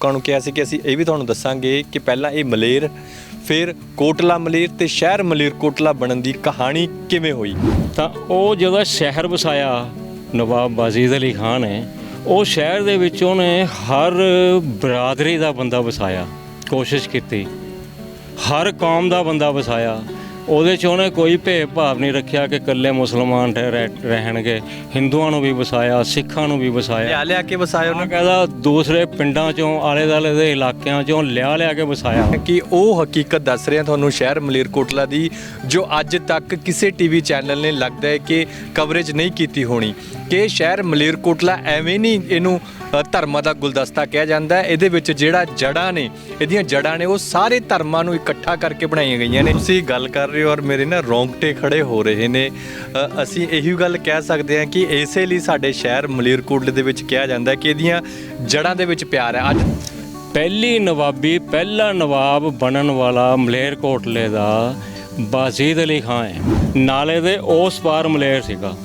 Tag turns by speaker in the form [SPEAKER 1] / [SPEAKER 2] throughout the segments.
[SPEAKER 1] लोगों को कहा कि असीं ये भी तुहानूं दस्सांगे कि पहलां ये मलेर फिर कोटला मलेर ते शहर मलेरकोटला बनन दी कहानी किवें होई।
[SPEAKER 2] ਤਾਂ ਉਹ ਜਿਹੜਾ ਸ਼ਹਿਰ ਵਸਾਇਆ ਨਵਾਬ ਬਾਜ਼ੀਦ ਅਲੀ ਖਾਨ ਨੇ, ਉਹ ਸ਼ਹਿਰ ਦੇ ਵਿੱਚ ਉਹਨੇ ਹਰ ਬਰਾਦਰੀ ਦਾ ਬੰਦਾ ਵਸਾਇਆ, ਕੋਸ਼ਿਸ਼ ਕੀਤੀ, ਹਰ ਕੌਮ ਦਾ ਬੰਦਾ ਵਸਾਇਆ। ਉਹਦੇ 'ਚ ਉਹਨੇ ਕੋਈ ਭੇਦ ਭਾਵ ਨਹੀਂ ਰੱਖਿਆ ਕਿ ਇਕੱਲੇ ਮੁਸਲਮਾਨ ਰਹਿਣਗੇ, ਹਿੰਦੂਆਂ ਨੂੰ ਵੀ ਵਸਾਇਆ, ਸਿੱਖਾਂ ਨੂੰ ਵੀ ਵਸਾਇਆ,
[SPEAKER 1] ਲਿਆ ਕੇ ਵਸਾਇਆ।
[SPEAKER 2] ਉਹਨਾਂ ਕਹਿੰਦਾ ਦੂਸਰੇ ਪਿੰਡਾਂ 'ਚੋਂ ਆਲੇ ਦੁਆਲੇ ਦੇ ਇਲਾਕਿਆਂ 'ਚੋਂ ਲਿਆ ਕੇ ਵਸਾਇਆ।
[SPEAKER 1] ਕਿ ਉਹ ਹਕੀਕਤ ਦੱਸ ਰਿਹਾ ਤੁਹਾਨੂੰ ਸ਼ਹਿਰ ਮਲੇਰਕੋਟਲਾ ਦੀ, ਜੋ ਅੱਜ ਤੱਕ ਕਿਸੇ ਟੀਵੀ ਚੈਨਲ ਨੇ ਲੱਗਦਾ ਹੈ ਕਿ ਕਵਰੇਜ ਨਹੀਂ ਕੀਤੀ ਹੋਣੀ। ਕਿ ਸ਼ਹਿਰ ਮਲੇਰਕੋਟਲਾ ਐਵੇਂ ਨਹੀਂ ਇਹਨੂੰ ਧਰਮਾਂ ਦਾ ਗੁਲਦਸਤਾ ਕਿਹਾ ਜਾਂਦਾ। ਇਹਦੇ ਵਿੱਚ ਜਿਹੜਾ ਜੜ੍ਹਾਂ ਨੇ, ਇਹਦੀਆਂ ਜੜ੍ਹਾਂ ਨੇ, ਉਹ ਸਾਰੇ ਧਰਮਾਂ ਨੂੰ ਇਕੱਠਾ ਕਰਕੇ ਬਣਾਈਆਂ ਗਈਆਂ ਨੇ। ਤੁਸੀਂ ਗੱਲ ਕਰ ਰਹੇ ਹੋ ਔਰ ਮੇਰੇ ਨਾ ਰੌਂਗਟੇ ਖੜੇ ਹੋ ਰਹੇ ਨੇ। ਅਸੀਂ ਇਹੀ ਗੱਲ ਕਹਿ ਸਕਦੇ ਹਾਂ ਕਿ ਇਸੇ ਲਈ ਸਾਡੇ ਸ਼ਹਿਰ ਮਲੇਰਕੋਟਲੇ ਦੇ ਵਿੱਚ ਕਿਹਾ ਜਾਂਦਾ ਕਿ ਇਹਦੀਆਂ ਜੜ੍ਹਾਂ ਦੇ ਵਿੱਚ ਪਿਆਰ ਹੈ। ਅੱਜ ਪਹਿਲਾ ਨਵਾਬ ਬਣਨ ਵਾਲਾ ਮਲੇਰਕੋਟਲੇ ਦਾ ਬਾਜ਼ੀਦ ਅਲੀ ਖਾਨ ਹੈ। ਨਾਲੇ ਦੇ ਉਸ ਪਾਰ ਮਲੇਰ ਸੀਗਾ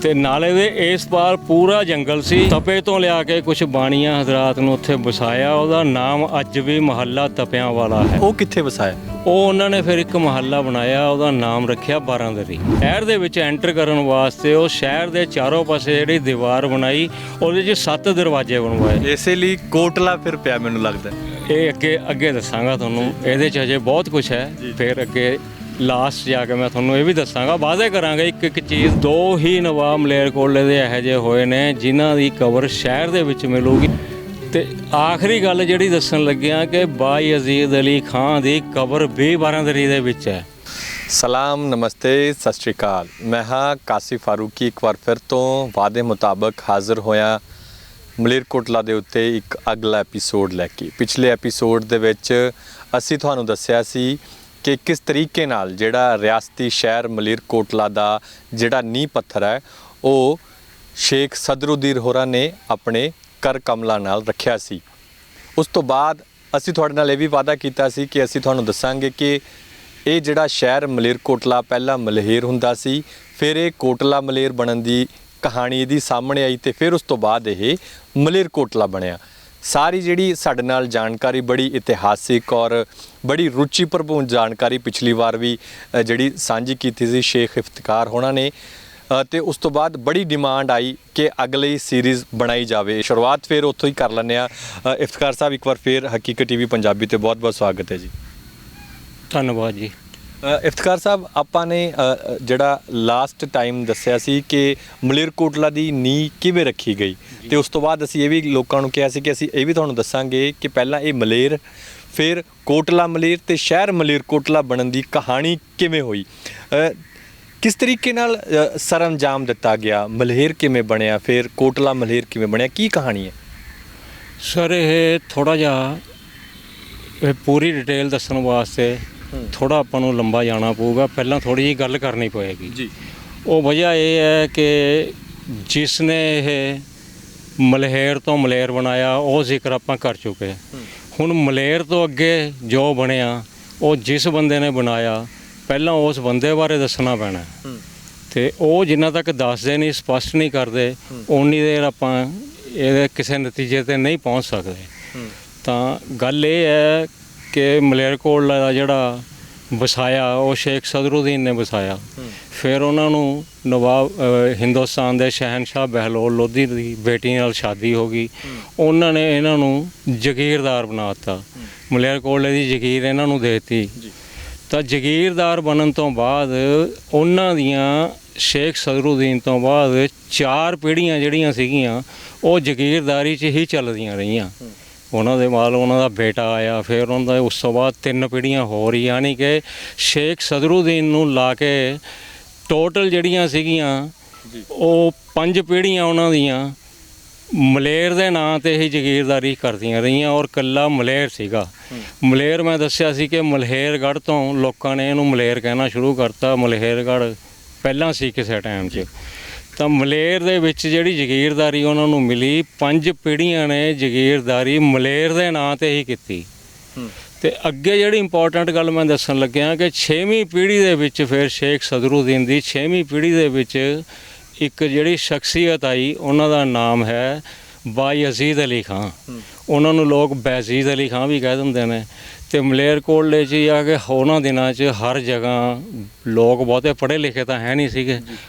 [SPEAKER 1] ਤੇ ਨਾਲੇ ਦੇ ਇਸ ਪਾਰ ਪੂਰਾ ਜੰਗਲ ਸੀ। ਤਪੇ ਤੋਂ ਲਿਆ ਕੇ ਕੁਝ ਬਾਣੀਆਂ ਹਜ਼ਰਾਤ ਨੂੰ ਉੱਥੇ ਵਸਾਇਆ। ਉਹਦਾ ਨਾਮ ਅੱਜ ਵੀ ਮਹੱਲਾ ਤਪਿਆਂ ਵਾਲਾ ਹੈ। ਉਹ ਕਿੱਥੇ ਵਸਾਇਆ?
[SPEAKER 2] ਉਹ ਉਹਨਾਂ ਨੇ ਫਿਰ ਇੱਕ ਮਹੱਲਾ ਬਣਾਇਆ, ਉਹਦਾ ਨਾਮ ਰੱਖਿਆ ਬਾਰਾਂਦਰੀ। ਸ਼ਹਿਰ ਦੇ ਵਿੱਚ ਐਂਟਰ ਕਰਨ ਵਾਸਤੇ ਉਹ ਸ਼ਹਿਰ ਦੇ ਚਾਰੋਂ ਪਾਸੇ ਜਿਹੜੀ ਦੀਵਾਰ ਬਣਾਈ, ਉਹਦੇ 'ਚ 7 ਦਰਵਾਜ਼ੇ ਬਣਵਾਏ।
[SPEAKER 1] ਇਸੇ ਲਈ ਕੋਟਲਾ ਫਿਰ ਪਿਆ ਮੈਨੂੰ ਲੱਗਦਾ।
[SPEAKER 2] ਇਹ ਅੱਗੇ ਦੱਸਾਂਗਾ ਤੁਹਾਨੂੰ, ਇਹਦੇ 'ਚ ਅਜੇ ਬਹੁਤ ਕੁਝ ਹੈ। ਫਿਰ ਅੱਗੇ ਲਾਸਟ ਜਾ ਕੇ ਮੈਂ ਤੁਹਾਨੂੰ ਇਹ ਵੀ ਦੱਸਾਂਗਾ, ਵਾਅਦੇ ਕਰਾਂਗਾ ਇੱਕ ਚੀਜ਼। 2 ਹੀ ਨਵਾਬ ਮਲੇਰਕੋਟਲੇ ਦੇ ਇਹੋ ਜਿਹੇ ਹੋਏ ਨੇ ਜਿਨ੍ਹਾਂ ਦੀ ਕਬਰ ਸ਼ਹਿਰ ਦੇ ਵਿੱਚ ਮਿਲੂਗੀ। ਤੇ ਆਖਰੀ ਗੱਲ ਜਿਹੜੀ ਦੱਸਣ ਲੱਗਿਆ ਕਿ ਬਾਇਜ਼ੀਦ ਅਲੀ ਖਾਨ ਦੀ ਕਬਰ ਵੀ ਬਾਰਾਂਦਰੀ ਦੇ ਵਿੱਚ ਹੈ।
[SPEAKER 1] ਸਲਾਮ, ਨਮਸਤੇ, ਸਤਿ ਸ਼੍ਰੀ ਅਕਾਲ। ਮੈਂ ਹਾਂ ਕਾਸਿਫ ਫਾਰੂਕੀ, ਇੱਕ ਵਾਰ ਫਿਰ ਤੋਂ ਵਾਅਦੇ ਮੁਤਾਬਕ ਹਾਜ਼ਰ ਹੋਇਆ ਮਲੇਰਕੋਟਲਾ ਦੇ ਉੱਤੇ ਇੱਕ ਅਗਲਾ ਐਪੀਸੋਡ ਲੈ ਕੇ। ਪਿਛਲੇ ਐਪੀਸੋਡ ਦੇ ਵਿੱਚ ਅਸੀਂ ਤੁਹਾਨੂੰ ਦੱਸਿਆ ਸੀ ਕਿ ਕਿਸ ਤਰੀਕੇ ਨਾਲ ਜਿਹੜਾ ਰਿਆਸਤੀ ਸ਼ਹਿਰ ਮਲੇਰਕੋਟਲਾ ਦਾ ਜਿਹੜਾ ਨੀਂਹ ਪੱਥਰ ਹੈ ਉਹ ਸ਼ੇਖ ਸਦਰੁਦੀਨ ਹੋਰਾਂ ਨੇ ਆਪਣੇ ਕਰ ਕਮਲਾਂ ਨਾਲ ਰੱਖਿਆ ਸੀ। ਉਸ ਤੋਂ ਬਾਅਦ ਅਸੀਂ ਤੁਹਾਡੇ ਨਾਲ ਇਹ ਵੀ ਵਾਅਦਾ ਕੀਤਾ ਸੀ ਕਿ ਅਸੀਂ ਤੁਹਾਨੂੰ ਦੱਸਾਂਗੇ ਕਿ ਇਹ ਜਿਹੜਾ ਸ਼ਹਿਰ ਮਲੇਰਕੋਟਲਾ ਪਹਿਲਾਂ ਮਲਹੇਰ ਹੁੰਦਾ ਸੀ, ਫਿਰ ਇਹ ਕੋਟਲਾ ਮਲੇਰ ਬਣਨ ਦੀ ਕਹਾਣੀ ਇਹਦੀ ਸਾਹਮਣੇ ਆਈ ਤੇ ਫਿਰ ਉਸ ਤੋਂ ਬਾਅਦ ਇਹ ਮਲੇਰਕੋਟਲਾ ਬਣਿਆ। ਸਾਰੀ ਜਿਹੜੀ ਸਾਡੇ ਨਾਲ ਜਾਣਕਾਰੀ ਬੜੀ ਇਤਿਹਾਸਿਕ ਔਰ ਬੜੀ ਰੁਚੀ ਭਰਪੂਰ ਜਾਣਕਾਰੀ ਪਿਛਲੀ ਵਾਰ ਵੀ ਜਿਹੜੀ ਸਾਂਝੀ ਕੀਤੀ ਸੀ ਸ਼ੇਖ ਇਫਤਿਕਾਰ ਹੋਣਾ ਨੇ, ਤੇ ਉਸ ਤੋਂ ਬਾਅਦ ਬੜੀ ਡਿਮਾਂਡ ਆਈ ਕਿ ਅਗਲੀ ਸੀਰੀਜ਼ ਬਣਾਈ ਜਾਵੇ। ਸ਼ੁਰੂਆਤ ਫਿਰ ਉੱਥੋਂ ਹੀ ਕਰ ਲੈਂਦੇ ਹਾਂ। ਇਫਤਿਕਾਰ ਸਾਹਿਬ, ਇੱਕ ਵਾਰ ਫਿਰ ਹਕੀਕਤ ਟੀਵੀ ਪੰਜਾਬੀ ਤੇ ਬਹੁਤ ਬਹੁਤ ਸਵਾਗਤ ਹੈ ਜੀ।
[SPEAKER 2] ਧੰਨਵਾਦ ਜੀ।
[SPEAKER 1] ਇਫਤਿਕਾਰ ਸਾਹਿਬ, ਆਪਾਂ ਨੇ ਜਿਹੜਾ ਲਾਸਟ ਟਾਈਮ ਦੱਸਿਆ ਸੀ ਕਿ ਮਲੇਰਕੋਟਲਾ ਦੀ ਨੀਂਹ ਕਿਵੇਂ ਰੱਖੀ ਗਈ, ਤੇ ਉਸ ਤੋਂ ਬਾਅਦ ਅਸੀਂ ਇਹ ਵੀ ਲੋਕਾਂ ਨੂੰ ਕਿਹਾ ਸੀ ਕਿ ਅਸੀਂ ਇਹ ਵੀ ਤੁਹਾਨੂੰ ਦੱਸਾਂਗੇ ਕਿ ਪਹਿਲਾਂ ਇਹ ਮਲੇਰ ਫਿਰ ਕੋਟਲਾ ਮਲੇਰ ਤੇ ਸ਼ਹਿਰ ਮਲੇਰਕੋਟਲਾ ਬਣਨ ਦੀ ਕਹਾਣੀ ਕਿਵੇਂ ਹੋਈ, ਕਿਸ ਤਰੀਕੇ ਨਾਲ ਸਰਅੰਜਾਮ ਦਿੱਤਾ ਗਿਆ, ਮਲੇਰ ਕਿਵੇਂ ਬਣਿਆ, ਫਿਰ ਕੋਟਲਾ ਮਲੇਰ ਕਿਵੇਂ ਬਣਿਆ, ਕੀ ਕਹਾਣੀ ਹੈ?
[SPEAKER 2] ਸਰ ਇਹ ਥੋੜ੍ਹਾ ਜਿਹਾ ਪੂਰੀ ਡਿਟੇਲ ਦੱਸਣ ਵਾਸਤੇ ਥੋੜ੍ਹਾ ਆਪਾਂ ਨੂੰ ਲੰਬਾ ਜਾਣਾ ਪਊਗਾ। ਪਹਿਲਾਂ ਥੋੜ੍ਹੀ ਜਿਹੀ ਗੱਲ ਕਰਨੀ ਪਏਗੀ ਜੀ। ਉਹ ਵਜ੍ਹਾ ਇਹ ਹੈ ਕਿ ਜਿਸ ਨੇ ਇਹ ਮਲਹੇਰ ਤੋਂ ਮਲੇਰ ਬਣਾਇਆ ਉਹ ਜ਼ਿਕਰ ਆਪਾਂ ਕਰ ਚੁੱਕੇ। ਹੁਣ ਮਲੇਰ ਤੋਂ ਅੱਗੇ ਜੋ ਬਣਿਆ ਉਹ ਜਿਸ ਬੰਦੇ ਨੇ ਬਣਾਇਆ, ਪਹਿਲਾਂ ਉਸ ਬੰਦੇ ਬਾਰੇ ਦੱਸਣਾ ਪੈਣਾ। ਤੇ ਉਹ ਜਿੰਨਾ ਤੱਕ ਦੱਸਦੇ ਨਹੀਂ, ਸਪਸ਼ਟ ਨਹੀਂ ਕਰਦੇ, ਉਨੀ ਦੇਰ ਆਪਾਂ ਇਹਦੇ ਕਿਸੇ ਨਤੀਜੇ 'ਤੇ ਨਹੀਂ ਪਹੁੰਚ ਸਕਦੇ। ਤਾਂ ਗੱਲ ਇਹ ਹੈ ਕਿ ਮਲੇਰਕੋਟਲਾ ਦਾ ਜਿਹੜਾ ਵਸਾਇਆ ਉਹ ਸ਼ੇਖ ਸਦਰੁਦੀਨ ਨੇ ਵਸਾਇਆ। ਫਿਰ ਉਹਨਾਂ ਨੂੰ ਨਵਾਬ ਹਿੰਦੁਸਤਾਨ ਦੇ ਸ਼ਹਿਨਸ਼ਾਹ ਬਹਿਲੋਲ ਲੋਧੀ ਦੀ ਬੇਟੀ ਨਾਲ ਸ਼ਾਦੀ ਹੋ ਗਈ। ਉਹਨਾਂ ਨੇ ਇਹਨਾਂ ਨੂੰ ਜਗੀਰਦਾਰ ਬਣਾ ਦਿੱਤਾ। ਮਲੇਰਕੋਟਲੇ ਦੀ ਜਗੀਰ ਇਹਨਾਂ ਨੂੰ ਦੇ ਦਿੱਤੀ। ਤਾਂ ਜਗੀਰਦਾਰ ਬਣਨ ਤੋਂ ਬਾਅਦ ਉਹਨਾਂ ਦੀਆਂ ਸ਼ੇਖ ਸਦਰੁਦੀਨ ਤੋਂ ਬਾਅਦ 4 ਪੀੜ੍ਹੀਆਂ ਜਿਹੜੀਆਂ ਸੀਗੀਆਂ ਉਹ ਜਗੀਰਦਾਰੀ 'ਚ ਹੀ ਚੱਲਦੀਆਂ ਰਹੀਆਂ। ਉਹਨਾਂ ਦੇ ਬਾਅਦ ਉਹਨਾਂ ਦਾ ਬੇਟਾ ਆਇਆ, ਫਿਰ ਉਹਨਾਂ ਦਾ ਉਸ ਤੋਂ ਬਾਅਦ 3 ਪੀੜ੍ਹੀਆਂ ਹੋਰ, ਯਾਨੀ ਕਿ ਸ਼ੇਖ ਸਦਰੁਦੀਨ ਨੂੰ ਲਾ ਕੇ ਟੋਟਲ ਜਿਹੜੀਆਂ ਸੀਗੀਆਂ ਉਹ 5 ਪੀੜ੍ਹੀਆਂ ਉਹਨਾਂ ਦੀਆਂ ਮਲੇਰ ਦੇ ਨਾਂ 'ਤੇ ਹੀ ਜਗੀਰਦਾਰੀ ਕਰਦੀਆਂ ਰਹੀਆਂ। ਔਰ ਇਕੱਲਾ ਮਲੇਰ ਸੀਗਾ। ਮਲੇਰ ਮੈਂ ਦੱਸਿਆ ਸੀ ਕਿ ਮਲਹੇਰਗੜ੍ਹ ਤੋਂ ਲੋਕਾਂ ਨੇ ਇਹਨੂੰ ਮਲੇਰ ਕਹਿਣਾ ਸ਼ੁਰੂ ਕਰਤਾ। ਮਲਹੇਰਗੜ੍ਹ ਪਹਿਲਾਂ ਸੀ ਕਿਸੇ ਟਾਈਮ 'ਚ। ਤਾਂ ਮਲੇਰ ਦੇ ਵਿੱਚ ਜਿਹੜੀ ਜਗੀਰਦਾਰੀ ਉਹਨਾਂ ਨੂੰ ਮਿਲੀ, 5 ਪੀੜ੍ਹੀਆਂ ਨੇ ਜਗੀਰਦਾਰੀ ਮਲੇਰ ਦੇ ਨਾਂ 'ਤੇ ਹੀ ਕੀਤੀ। ਤੇ ਅੱਗੇ ਜਿਹੜੀ ਇੰਪੋਰਟੈਂਟ ਗੱਲ ਮੈਂ ਦੱਸਣ ਲੱਗਿਆ ਕਿ 6ਵੀਂ ਪੀੜ੍ਹੀ ਦੇ ਵਿੱਚ ਫਿਰ ਸ਼ੇਖ ਸਦਰੁਦੀਨ ਦੀ 6ਵੀਂ ਪੀੜ੍ਹੀ ਦੇ ਵਿੱਚ ਇੱਕ ਜਿਹੜੀ ਸ਼ਖਸੀਅਤ ਆਈ, ਉਹਨਾਂ ਦਾ ਨਾਮ ਹੈ ਬਾਈ ਅਜ਼ੀਜ਼ ਅਲੀ ਖਾਂ, ਉਹਨਾਂ ਨੂੰ ਲੋਕ ਬੈਜ਼ੀਦ ਅਲੀ ਖਾਂ ਵੀ ਕਹਿ ਦਿੰਦੇ ਨੇ। ਤੇ ਮਲੇਰਕੋਟਲੇ 'ਚ ਆ ਕੇ ਉਹਨਾਂ ਦਿਨਾਂ 'ਚ ਹਰ ਜਗ੍ਹਾ ਲੋਕ ਬਹੁਤੇ ਪੜ੍ਹੇ ਲਿਖੇ ਤਾਂ ਹੈ ਨਹੀਂ ਸੀਗੇ,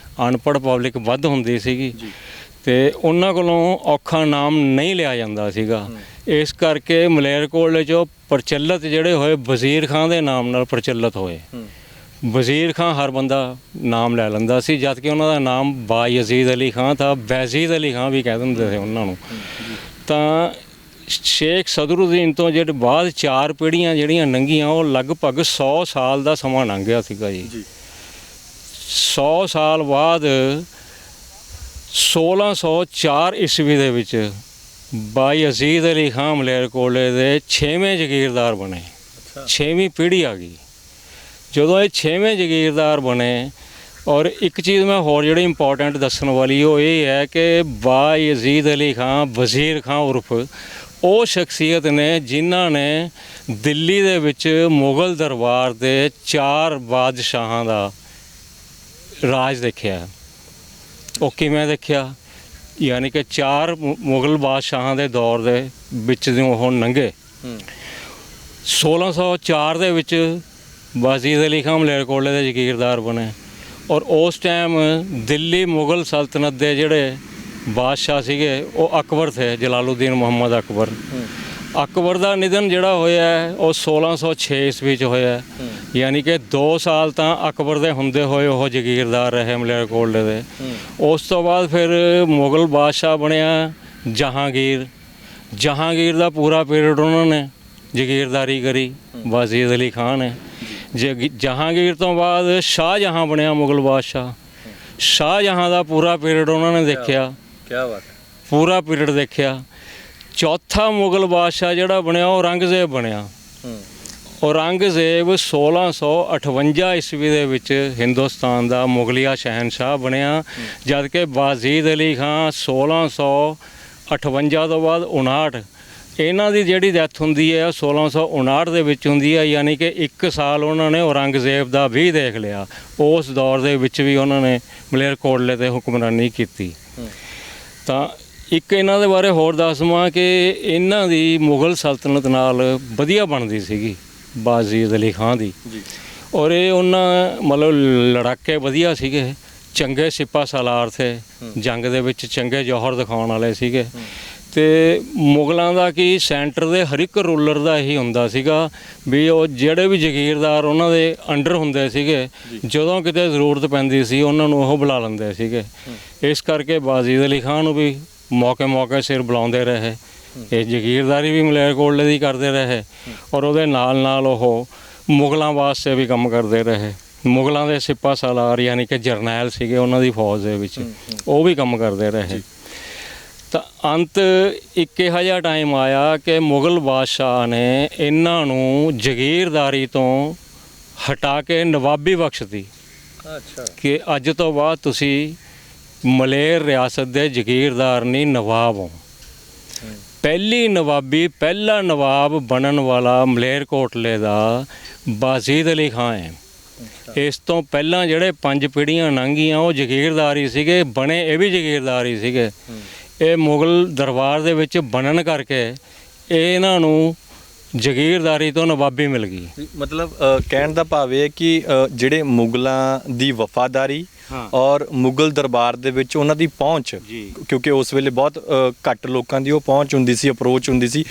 [SPEAKER 2] ਅਨਪੜ੍ਹ ਪਬਲਿਕ ਵੱਧ ਹੁੰਦੀ ਸੀਗੀ, ਤੇ ਉਹਨਾਂ ਕੋਲੋਂ ਔਖਾ ਨਾਮ ਨਹੀਂ ਲਿਆ ਜਾਂਦਾ ਸੀਗਾ। ਇਸ ਕਰਕੇ ਮਲੇਰਕੋਟਲੇ 'ਚ ਪ੍ਰਚਲਿਤ ਜਿਹੜੇ ਹੋਏ ਵਜ਼ੀਰ ਖਾਂ ਦੇ ਨਾਮ ਨਾਲ ਪ੍ਰਚਲਿਤ ਹੋਏ। ਵਜ਼ੀਰ ਖਾਂ ਹਰ ਬੰਦਾ ਨਾਮ ਲੈ ਲੈਂਦਾ ਸੀ, ਜਦ ਕਿ ਉਹਨਾਂ ਦਾ ਨਾਮ ਬਾਈ ਅਜ਼ੀਜ਼ ਅਲੀ ਖਾਂ ਤਾਂ ਬੈਜ਼ੀਦ ਅਲੀ ਖਾਂ ਵੀ ਕਹਿ ਦਿੰਦੇ ਸੀ ਉਹਨਾਂ ਨੂੰ। ਤਾਂ ਸ਼ੇਖ ਸਦਰੁਦੀਨ ਤੋਂ ਜਿਹੜੇ ਬਾਅਦ 4 ਪੀੜ੍ਹੀਆਂ ਜਿਹੜੀਆਂ ਲੰਘੀਆਂ, ਉਹ ਲਗਭਗ 100 ਸਾਲ ਦਾ ਸਮਾਂ ਲੰਘ ਗਿਆ ਸੀਗਾ ਜੀ। 100 ਸਾਲ ਬਾਅਦ 1604 ਈਸਵੀ ਦੇ ਵਿੱਚ ਬਾਈ ਅਜ਼ੀਜ਼ ਅਲੀ ਖਾਂ ਮਲੇਰਕੋਟਲੇ ਦੇ 6ਵੇਂ ਜਗੀਰਦਾਰ ਬਣੇ। 6ਵੀਂ ਪੀੜ੍ਹੀ ਆ ਗਈ ਜਦੋਂ ਇਹ 6ਵੇਂ ਜਗੀਰਦਾਰ ਬਣੇ। ਔਰ ਇੱਕ ਚੀਜ਼ ਮੈਂ ਹੋਰ ਜਿਹੜੀ ਇੰਪੋਰਟੈਂਟ ਦੱਸਣ ਵਾਲੀ ਉਹ ਇਹ ਹੈ ਕਿ ਬਾਈ ਅਜ਼ੀਜ਼ ਅਲੀ ਖਾਂ ਵਜ਼ੀਰ ਖਾਂ ਉਰਫ ਉਹ ਸ਼ਖਸੀਅਤ ਨੇ ਜਿਨ੍ਹਾਂ ਨੇ ਦਿੱਲੀ ਦੇ ਵਿੱਚ ਮੁਗਲ ਦਰਬਾਰ ਦੇ 4 ਬਾਦਸ਼ਾਹਾਂ ਦਾ ਰਾਜ ਦੇਖਿਆ। ਉਹ ਕਿਵੇਂ ਦੇਖਿਆ, ਯਾਨੀ ਕਿ 4 ਮੁਗਲ ਬਾਦਸ਼ਾਹਾਂ ਦੇ ਦੌਰ ਦੇ ਵਿੱਚ ਉਹ ਲੰਘੇ। 1604 ਦੇ ਵਿੱਚ ਬਾਜ਼ੀਦ ਅਲੀ ਖਾਂ ਮਲੇਰਕੋਟਲੇ ਦੇ ਜਗੀਰਦਾਰ ਬਣੇ। ਔਰ ਉਸ ਟਾਈਮ ਦਿੱਲੀ ਮੁਗਲ ਸਲਤਨਤ ਦੇ ਜਿਹੜੇ ਬਾਦਸ਼ਾਹ ਸੀਗੇ ਉਹ ਅਕਬਰ ਥੇ, ਜਲਾਲੁਦੀਨ ਮੁਹੰਮਦ ਅਕਬਰ। ਅਕਬਰ ਦਾ ਨਿਧਨ ਜਿਹੜਾ ਹੋਇਆ ਉਹ 1606 ਈਸਵੀ 'ਚ ਹੋਇਆ, ਯਾਨੀ ਕਿ 2 ਸਾਲ ਤਾਂ ਅਕਬਰ ਦੇ ਹੁੰਦੇ ਹੋਏ ਉਹ ਜਗੀਰਦਾਰ ਰਹੇ ਮਲੇਰਕੋਟਲੇ ਦੇ। ਉਸ ਤੋਂ ਬਾਅਦ ਫਿਰ ਮੁਗਲ ਬਾਦਸ਼ਾਹ ਬਣਿਆ ਜਹਾਂਗੀਰ। ਜਹਾਂਗੀਰ ਦਾ ਪੂਰਾ ਪੀਰੀਅਡ ਉਹਨਾਂ ਨੇ ਜਗੀਰਦਾਰੀ ਕਰੀ ਬਾਜ਼ੀਦ ਅਲੀ ਖਾਂ ਨੇ। ਜਹਾਂਗੀਰ ਤੋਂ ਬਾਅਦ ਸ਼ਾਹਜਹਾਂ ਬਣਿਆ ਮੁਗਲ ਬਾਦਸ਼ਾਹ। ਸ਼ਾਹਜਹਾਂ ਦਾ ਪੂਰਾ ਪੀਰੀਅਡ ਉਹਨਾਂ ਨੇ ਦੇਖਿਆ, ਪੂਰਾ ਪੀਰੀਅਡ ਦੇਖਿਆ। ਚੌਥਾ ਮੁਗਲ ਬਾਦਸ਼ਾਹ ਜਿਹੜਾ ਬਣਿਆ ਉਹ ਔਰੰਗਜ਼ੇਬ ਬਣਿਆ। ਔਰੰਗਜ਼ੇਬ 1658 ਈਸਵੀ ਦੇ ਵਿੱਚ ਹਿੰਦੁਸਤਾਨ ਦਾ ਮੁਗਲਿਆ ਸ਼ਹਿਨਸ਼ਾਹ ਬਣਿਆ, ਜਦ ਕਿ ਬਾਜ਼ੀਦ ਅਲੀ ਖਾਂ 1658 ਤੋਂ ਬਾਅਦ 59, ਇਹਨਾਂ ਦੀ ਜਿਹੜੀ ਡੈਥ ਹੁੰਦੀ ਹੈ 1659 ਦੇ ਵਿੱਚ ਹੁੰਦੀ ਹੈ, ਯਾਨੀ ਕਿ 1 ਸਾਲ ਉਹਨਾਂ ਨੇ ਔਰੰਗਜ਼ੇਬ ਦਾ ਵੀ ਦੇਖ ਲਿਆ। ਉਸ ਦੌਰ ਦੇ ਵਿੱਚ ਵੀ ਉਹਨਾਂ ਨੇ ਮਲੇਰਕੋਟਲੇ 'ਤੇ ਹੁਕਮਰਾਨੀ ਕੀਤੀ। ਤਾਂ ਇੱਕ ਇਹਨਾਂ ਦੇ ਬਾਰੇ ਹੋਰ ਦੱਸਵਾਂ ਕਿ ਇਹਨਾਂ ਦੀ ਮੁਗਲ ਸਲਤਨਤ ਨਾਲ ਵਧੀਆ ਬਣਦੀ ਸੀਗੀ ਬਾਜ਼ੀਦ ਅਲੀ ਖਾਂ ਦੀ। ਔਰ ਇਹ ਉਹਨਾਂ ਮਤਲਬ ਲੜਾਕੇ ਵਧੀਆ ਸੀਗੇ, ਚੰਗੇ ਸਿਪਾ ਸਾਲਾਰ ਥੇ, ਜੰਗ ਦੇ ਵਿੱਚ ਚੰਗੇ ਜੌਹਰ ਦਿਖਾਉਣ ਵਾਲੇ ਸੀਗੇ। ਅਤੇ ਮੁਗਲਾਂ ਦਾ ਕੀ ਸੈਂਟਰ ਦੇ ਹਰ ਇੱਕ ਰੂਲਰ ਦਾ ਇਹੀ ਹੁੰਦਾ ਸੀਗਾ ਵੀ ਉਹ ਜਿਹੜੇ ਵੀ ਜਗੀਰਦਾਰ ਉਹਨਾਂ ਦੇ ਅੰਡਰ ਹੁੰਦੇ ਸੀਗੇ, ਜਦੋਂ ਕਿਤੇ ਜ਼ਰੂਰਤ ਪੈਂਦੀ ਸੀ ਉਹਨਾਂ ਨੂੰ ਉਹ ਬੁਲਾ ਲੈਂਦੇ ਸੀਗੇ। ਇਸ ਕਰਕੇ ਬਾਜ਼ੀਦ ਅਲੀ ਖਾਂ ਨੂੰ ਵੀ ਮੌਕੇ ਸਿਰ ਬੁਲਾਉਂਦੇ ਰਹੇ। ਇਹ ਜਗੀਰਦਾਰੀ ਵੀ ਮਲੇਰਕੋਟਲੇ ਦੀ ਕਰਦੇ ਰਹੇ, ਔਰ ਉਹਦੇ ਨਾਲ ਉਹ ਮੁਗਲਾਂ ਵਾਸਤੇ ਵੀ ਕੰਮ ਕਰਦੇ ਰਹੇ। ਮੁਗਲਾਂ ਦੇ ਸਿਪਾ ਸਾਲਾਰ ਯਾਨੀ ਕਿ ਜਰਨੈਲ ਸੀਗੇ ਉਹਨਾਂ ਦੀ ਫੌਜ ਦੇ ਵਿੱਚ, ਉਹ ਵੀ ਕੰਮ ਕਰਦੇ ਰਹੇ। ਤਾਂ ਅੰਤ ਇੱਕ ਇਹੋ ਜਿਹਾ ਟਾਈਮ ਆਇਆ ਕਿ ਮੁਗਲ ਬਾਦਸ਼ਾਹ ਨੇ ਇਹਨਾਂ ਨੂੰ ਜਗੀਰਦਾਰੀ ਤੋਂ ਹਟਾ ਕੇ ਨਵਾਬੀ ਬਖਸ਼ਤੀ ਕਿ ਅੱਜ ਤੋਂ ਬਾਅਦ ਤੁਸੀਂ ਮਲੇਰ ਰਿਆਸਤ ਦੇ ਜਗੀਰਦਾਰ ਨਹੀਂ, ਨਵਾਬ ਹੋ। ਪਹਿਲਾ ਨਵਾਬ ਬਣਨ ਵਾਲਾ ਮਲੇਰਕੋਟਲੇ ਦਾ ਬਾਜ਼ੀਦ ਅਲੀ ਖਾਂ ਹੈ। ਇਸ ਤੋਂ ਪਹਿਲਾਂ ਜਿਹੜੇ 5 ਪੀੜ੍ਹੀਆਂ ਲੰਘੀਆਂ ਉਹ ਜਗੀਰਦਾਰੀ ਸੀਗੇ, ਬਣੇ ਇਹ ਵੀ ਜਗੀਰਦਾਰੀ ਸੀਗੇ। ਇਹ ਮੁਗਲ ਦਰਬਾਰ ਦੇ ਵਿੱਚ ਬਣਨ ਕਰਕੇ ਇਹਨਾਂ ਨੂੰ ਜਗੀਰਦਾਰੀ ਤੋਂ ਨਵਾਬੀ ਮਿਲ ਗਈ।
[SPEAKER 1] ਮਤਲਬ ਕਹਿਣ ਦਾ ਭਾਵ ਇਹ ਹੈ ਕਿ ਜਿਹੜੇ ਮੁਗਲਾਂ ਦੀ ਵਫਾਦਾਰੀ ਔਰ ਮੁਗਲ ਦਰਬਾਰ ਦੇ ਵਿੱਚ ਉਹਨਾਂ ਦੀ ਪਹੁੰਚ, ਕਿਉਂਕਿ ਉਸ ਵੇਲੇ ਬਹੁਤ ਘੱਟ ਲੋਕਾਂ ਦੀ ਉਹ ਪਹੁੰਚ ਹੁੰਦੀ ਸੀ, ਅਪਰੋਚ ਹੁੰਦੀ ਸੀ,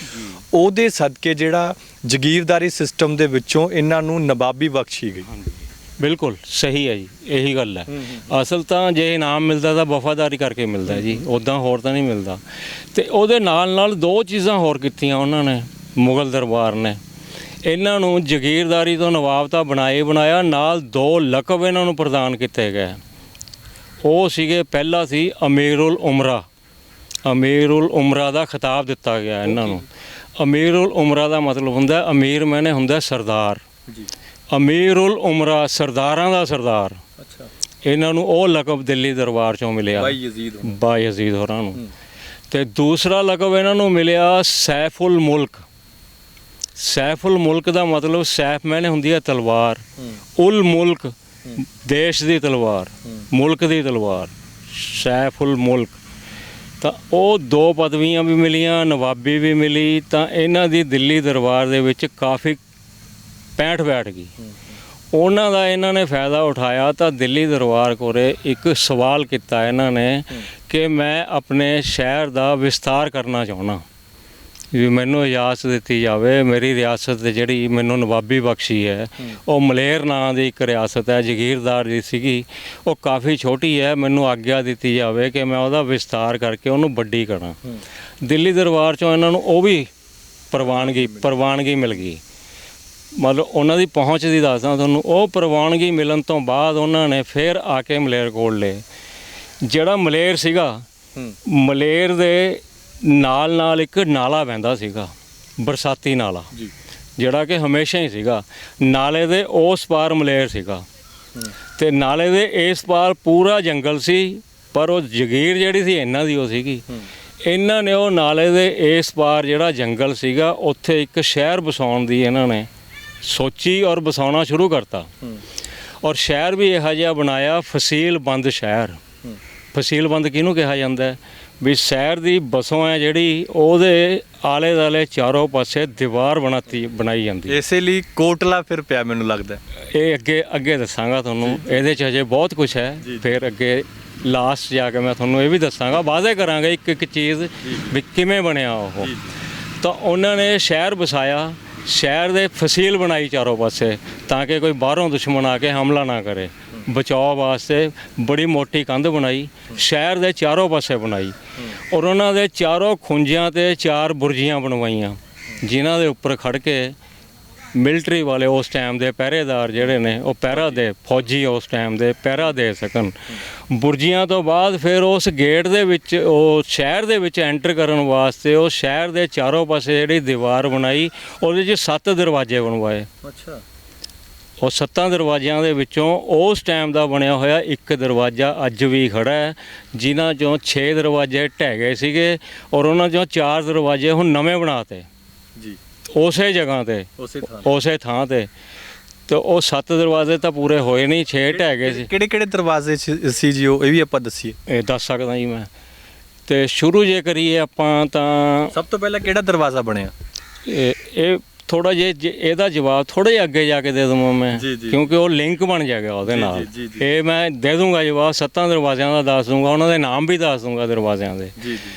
[SPEAKER 1] ਉਹਦੇ ਸਦਕੇ ਜਿਹੜਾ ਜਗੀਰਦਾਰੀ ਸਿਸਟਮ ਦੇ ਵਿੱਚੋਂ ਇਹਨਾਂ ਨੂੰ ਨਵਾਬੀ ਬਖਸ਼ੀ ਗਈ।
[SPEAKER 2] ਬਿਲਕੁਲ ਸਹੀ ਹੈ ਜੀ, ਇਹੀ ਗੱਲ ਹੈ। ਅਸਲ ਤਾਂ ਜੇ ਇਨਾਮ ਮਿਲਦਾ ਤਾਂ ਵਫਾਦਾਰੀ ਕਰਕੇ ਮਿਲਦਾ ਜੀ, ਉੱਦਾਂ ਹੋਰ ਤਾਂ ਨਹੀਂ ਮਿਲਦਾ। ਅਤੇ ਉਹਦੇ ਨਾਲ 2 ਚੀਜ਼ਾਂ ਹੋਰ ਕੀਤੀਆਂ ਉਹਨਾਂ ਨੇ, ਮੁਗਲ ਦਰਬਾਰ ਨੇ। ਇਹਨਾਂ ਨੂੰ ਜਗੀਰਦਾਰੀ ਤੋਂ ਨਵਾਬ ਤਾਂ ਬਣਾਇਆ, ਨਾਲ 2 ਲਕਬ ਇਹਨਾਂ ਨੂੰ ਪ੍ਰਦਾਨ ਕੀਤੇ ਗਏ। ਉਹ ਸੀਗੇ, ਪਹਿਲਾ ਸੀ ਅਮੀਰੁਲ ਉਮਰਾ। ਅਮੀਰੁਲ ਉਮਰਾ ਦਾ ਖਿਤਾਬ ਦਿੱਤਾ ਗਿਆ ਇਹਨਾਂ ਨੂੰ। ਅਮੀਰੁਲ ਉਮਰਾ ਦਾ ਮਤਲਬ ਹੁੰਦਾ, ਅਮੀਰ ਮੈਨੇ ਹੁੰਦਾ ਸਰਦਾਰ, ਅਮੀਰੁਲ ਉਮਰਾ ਸਰਦਾਰਾਂ ਦਾ ਸਰਦਾਰ। ਇਹਨਾਂ ਨੂੰ ਉਹ ਲਕਬ ਦਿੱਲੀ ਦਰਬਾਰ 'ਚੋਂ ਮਿਲਿਆ ਬਾਈ ਯਜ਼ੀਦ ਹੋਰਾਂ ਨੂੰ। ਅਤੇ ਦੂਸਰਾ ਲਕਬ ਇਹਨਾਂ ਨੂੰ ਮਿਲਿਆ ਸੈਫੁਲ ਮੁਲਕ। ਸੈਫੁਲ ਮੁਲਕ ਦਾ ਮਤਲਬ ਸੈਫ ਮੈਨੇ ਹੁੰਦੀ ਹੈ ਤਲਵਾਰ, ਉਲ ਮੁਲਕ ਦੇਸ਼ ਦੀ ਤਲਵਾਰ, ਮੁਲਕ ਦੀ ਤਲਵਾਰ, ਸੈਫੁਲ ਮੁਲਕ। ਤਾਂ ਉਹ 2 ਪਦਵੀਆਂ ਵੀ ਮਿਲੀਆਂ, ਨਵਾਬੀ ਵੀ ਮਿਲੀ। ਤਾਂ ਇਹਨਾਂ ਦੀ ਦਿੱਲੀ ਦਰਬਾਰ ਦੇ ਵਿੱਚ ਕਾਫੀ ਪੈਂਠ ਬੈਠ ਗਈ। ਉਹਨਾਂ ਦਾ ਇਹਨਾਂ ਨੇ ਫਾਇਦਾ ਉਠਾਇਆ ਤਾਂ ਦਿੱਲੀ ਦਰਬਾਰ ਕੋਲੇ ਇੱਕ ਸਵਾਲ ਕੀਤਾ ਇਹਨਾਂ ਨੇ ਕਿ ਮੈਂ ਆਪਣੇ ਸ਼ਹਿਰ ਦਾ ਵਿਸਤਾਰ ਕਰਨਾ ਚਾਹੁੰਦਾ, ਵੀ ਮੈਨੂੰ ਇਜਾਜ਼ਤ ਦਿੱਤੀ ਜਾਵੇ। ਮੇਰੀ ਰਿਆਸਤ ਜਿਹੜੀ ਮੈਨੂੰ ਨਵਾਬੀ ਬਖਸ਼ੀ ਹੈ, ਉਹ ਮਲੇਰ ਨਾਂ ਦੀ ਇੱਕ ਰਿਆਸਤ ਹੈ, ਜਗੀਰਦਾਰ ਦੀ ਸੀਗੀ, ਉਹ ਕਾਫੀ ਛੋਟੀ ਹੈ। ਮੈਨੂੰ ਆਗਿਆ ਦਿੱਤੀ ਜਾਵੇ ਕਿ ਮੈਂ ਉਹਦਾ ਵਿਸਤਾਰ ਕਰਕੇ ਉਹਨੂੰ ਵੱਡੀ ਕਰਾਂ। ਦਿੱਲੀ ਦਰਬਾਰ 'ਚੋਂ ਇਹਨਾਂ ਨੂੰ ਉਹ ਵੀ ਪ੍ਰਵਾਨਗੀ ਮਿਲ ਗਈ। ਮਤਲਬ ਉਹਨਾਂ ਦੀ ਪਹੁੰਚ ਦੀ ਦੱਸਦਾ ਤੁਹਾਨੂੰ। ਉਹ ਪ੍ਰਵਾਨਗੀ ਮਿਲਣ ਤੋਂ ਬਾਅਦ ਉਹਨਾਂ ਨੇ ਫਿਰ ਆ ਕੇ ਮਲੇਰਕੋਟਲੇ, ਜਿਹੜਾ ਮਲੇਰ ਸੀਗਾ, ਮਲੇਰ ਦੇ ਨਾਲ ਇੱਕ ਨਾਲਾ ਵਹਿੰਦਾ ਸੀਗਾ, ਬਰਸਾਤੀ ਨਾਲਾ, ਜਿਹੜਾ ਕਿ ਹਮੇਸ਼ਾ ਹੀ ਸੀਗਾ। ਨਾਲੇ ਦੇ ਉਸ ਪਾਰ ਮਲੇਰ ਸੀਗਾ ਤੇ ਨਾਲੇ ਦੇ ਇਸ ਪਾਰ ਪੂਰਾ ਜੰਗਲ ਸੀ, ਪਰ ਉਹ ਜਗੀਰ ਜਿਹੜੀ ਸੀ ਇਹਨਾਂ ਦੀ ਉਹ ਸੀਗੀ। ਇਹਨਾਂ ਨੇ ਉਹ ਨਾਲੇ ਦੇ ਇਸ ਪਾਰ ਜਿਹੜਾ ਜੰਗਲ ਸੀਗਾ, ਉੱਥੇ ਇੱਕ ਸ਼ਹਿਰ ਵਸਾਉਣ ਦੀ ਇਹਨਾਂ ਨੇ ਸੋਚੀ ਔਰ ਵਸਾਉਣਾ ਸ਼ੁਰੂ ਕਰਤਾ। ਔਰ ਸ਼ਹਿਰ ਵੀ ਇਹੋ ਜਿਹਾ ਬਣਾਇਆ, ਫਸੀਲਬੰਦ ਸ਼ਹਿਰ। ਫਸੀਲਬੰਦ ਕਿਹਨੂੰ ਕਿਹਾ ਜਾਂਦਾ? ਵੀ ਸ਼ਹਿਰ ਦੀ ਬਸੋਂ ਹੈ ਜਿਹੜੀ, ਉਹਦੇ ਆਲੇ ਦੁਆਲੇ ਚਾਰੋਂ ਪਾਸੇ ਦੀਵਾਰ ਬਣਾਈ ਜਾਂਦੀ।
[SPEAKER 1] ਇਸੇ ਲਈ ਕੋਟਲਾ ਫਿਰ ਪਿਆ ਮੈਨੂੰ ਲੱਗਦਾ।
[SPEAKER 2] ਇਹ ਅੱਗੇ ਦੱਸਾਂਗਾ ਤੁਹਾਨੂੰ, ਇਹਦੇ 'ਚ ਅਜੇ ਬਹੁਤ ਕੁਝ ਹੈ। ਫਿਰ ਅੱਗੇ ਲਾਸਟ ਜਾ ਕੇ ਮੈਂ ਤੁਹਾਨੂੰ ਇਹ ਵੀ ਦੱਸਾਂਗਾ, ਵਾਅਦੇ ਕਰਾਂਗੇ ਇੱਕ ਚੀਜ਼ ਵੀ ਕਿਵੇਂ ਬਣਿਆ ਉਹ। ਤਾਂ ਉਹਨਾਂ ਨੇ ਸ਼ਹਿਰ ਵਸਾਇਆ, ਸ਼ਹਿਰ ਦੇ ਫਸੀਲ ਬਣਾਈ ਚਾਰੋਂ ਪਾਸੇ, ਤਾਂ ਕਿ ਕੋਈ ਬਾਹਰੋਂ ਦੁਸ਼ਮਣ ਆ ਕੇ ਹਮਲਾ ਨਾ ਕਰੇ। ਬਚਾਅ ਵਾਸਤੇ ਬੜੀ ਮੋਟੀ ਕੰਧ ਬਣਾਈ, ਸ਼ਹਿਰ ਦੇ ਚਾਰੋਂ ਪਾਸੇ ਬਣਾਈ। ਔਰ ਉਹਨਾਂ ਦੇ ਚਾਰੋਂ ਖੁੰਝਿਆਂ 'ਤੇ 4 ਬੁਰਜੀਆਂ ਬਣਵਾਈਆਂ, ਜਿਨ੍ਹਾਂ ਦੇ ਉੱਪਰ ਖੜ੍ਹ ਕੇ ਮਿਲਟਰੀ ਵਾਲੇ ਉਸ ਟਾਈਮ ਦੇ ਪਹਿਰੇਦਾਰ ਜਿਹੜੇ ਨੇ ਉਹ ਪਹਿਰਾ ਦੇ, ਫੌਜੀ ਉਸ ਟਾਈਮ ਦੇ ਪਹਿਰਾ ਦੇ ਸਕਣ। ਬੁਰਜੀਆਂ ਤੋਂ ਬਾਅਦ ਫਿਰ ਉਸ ਗੇਟ ਦੇ ਵਿੱਚ, ਉਹ ਸ਼ਹਿਰ ਦੇ ਵਿੱਚ ਐਂਟਰ ਕਰਨ ਵਾਸਤੇ ਉਹ ਸ਼ਹਿਰ ਦੇ ਚਾਰੋਂ ਪਾਸੇ ਜਿਹੜੀ ਦੀਵਾਰ ਬਣਾਈ, ਉਹਦੇ 'ਚ 7 ਦਰਵਾਜ਼ੇ ਬਣਵਾਏ। ਅੱਛਾ। ਉਹ 7 ਦਰਵਾਜ਼ਿਆਂ ਦੇ ਵਿੱਚੋਂ ਉਸ ਟਾਈਮ ਦਾ ਬਣਿਆ ਹੋਇਆ ਇੱਕ ਦਰਵਾਜ਼ਾ ਅੱਜ ਵੀ ਖੜ੍ਹਾ ਹੈ, ਜਿਨ੍ਹਾਂ 'ਚੋਂ 6 ਦਰਵਾਜ਼ੇ ਢਹਿ ਗਏ ਸੀਗੇ ਔਰ ਉਹਨਾਂ 'ਚੋਂ 4 ਦਰਵਾਜ਼ੇ ਹੁਣ ਨਵੇਂ ਬਣਾਤੇ ਜੀ, ਉਸੇ ਜਗ੍ਹਾ 'ਤੇ, ਉਸੇ ਥਾਂ 'ਤੇ। ਤੇ ਉਹ 7 ਦਰਵਾਜ਼ੇ ਤਾਂ ਪੂਰੇ ਹੋਏ ਨਹੀਂ, 6 ਢਹਿ ਗਏ ਸੀ। ਕਿਹੜੇ ਦਰਵਾਜ਼ੇ ਸੀ ਜੀ ਉਹ, ਇਹ ਵੀ ਆਪਾਂ ਦੱਸੀਏ? ਇਹ ਦੱਸ ਸਕਦਾ ਜੀ ਮੈਂ। ਤੇ ਸ਼ੁਰੂ ਜੇ ਕਰੀਏ ਆਪਾਂ ਤਾਂ ਸਭ ਤੋਂ ਪਹਿਲਾਂ ਕਿਹੜਾ ਦਰਵਾਜ਼ਾ ਬਣਿਆ? ਇਹ ਥੋੜਾ ਜਿਹਾ ਇਹਦਾ ਜਵਾਬ ਥੋੜਾ ਜਿਹਾ ਅੱਗੇ ਜਾ ਕੇ ਦੇ ਦਵਾਂ ਮੈਂ, ਕਿਉਂਕਿ ਉਹ ਲਿੰਕ ਬਣ ਜਾਏਗਾ ਉਹਦੇ ਨਾਲ। ਇਹ ਮੈਂ ਦੇ ਦੂੰਗਾ ਜਵਾਬ, 7 ਦਰਵਾਜ਼ਿਆਂ ਦਾ ਦੱਸ ਦੂੰਗਾ, ਉਹਨਾਂ ਦੇ ਨਾਮ ਵੀ ਦੱਸ ਦੂੰਗਾ ਦਰਵਾਜ਼ਿਆਂ ਦੇ।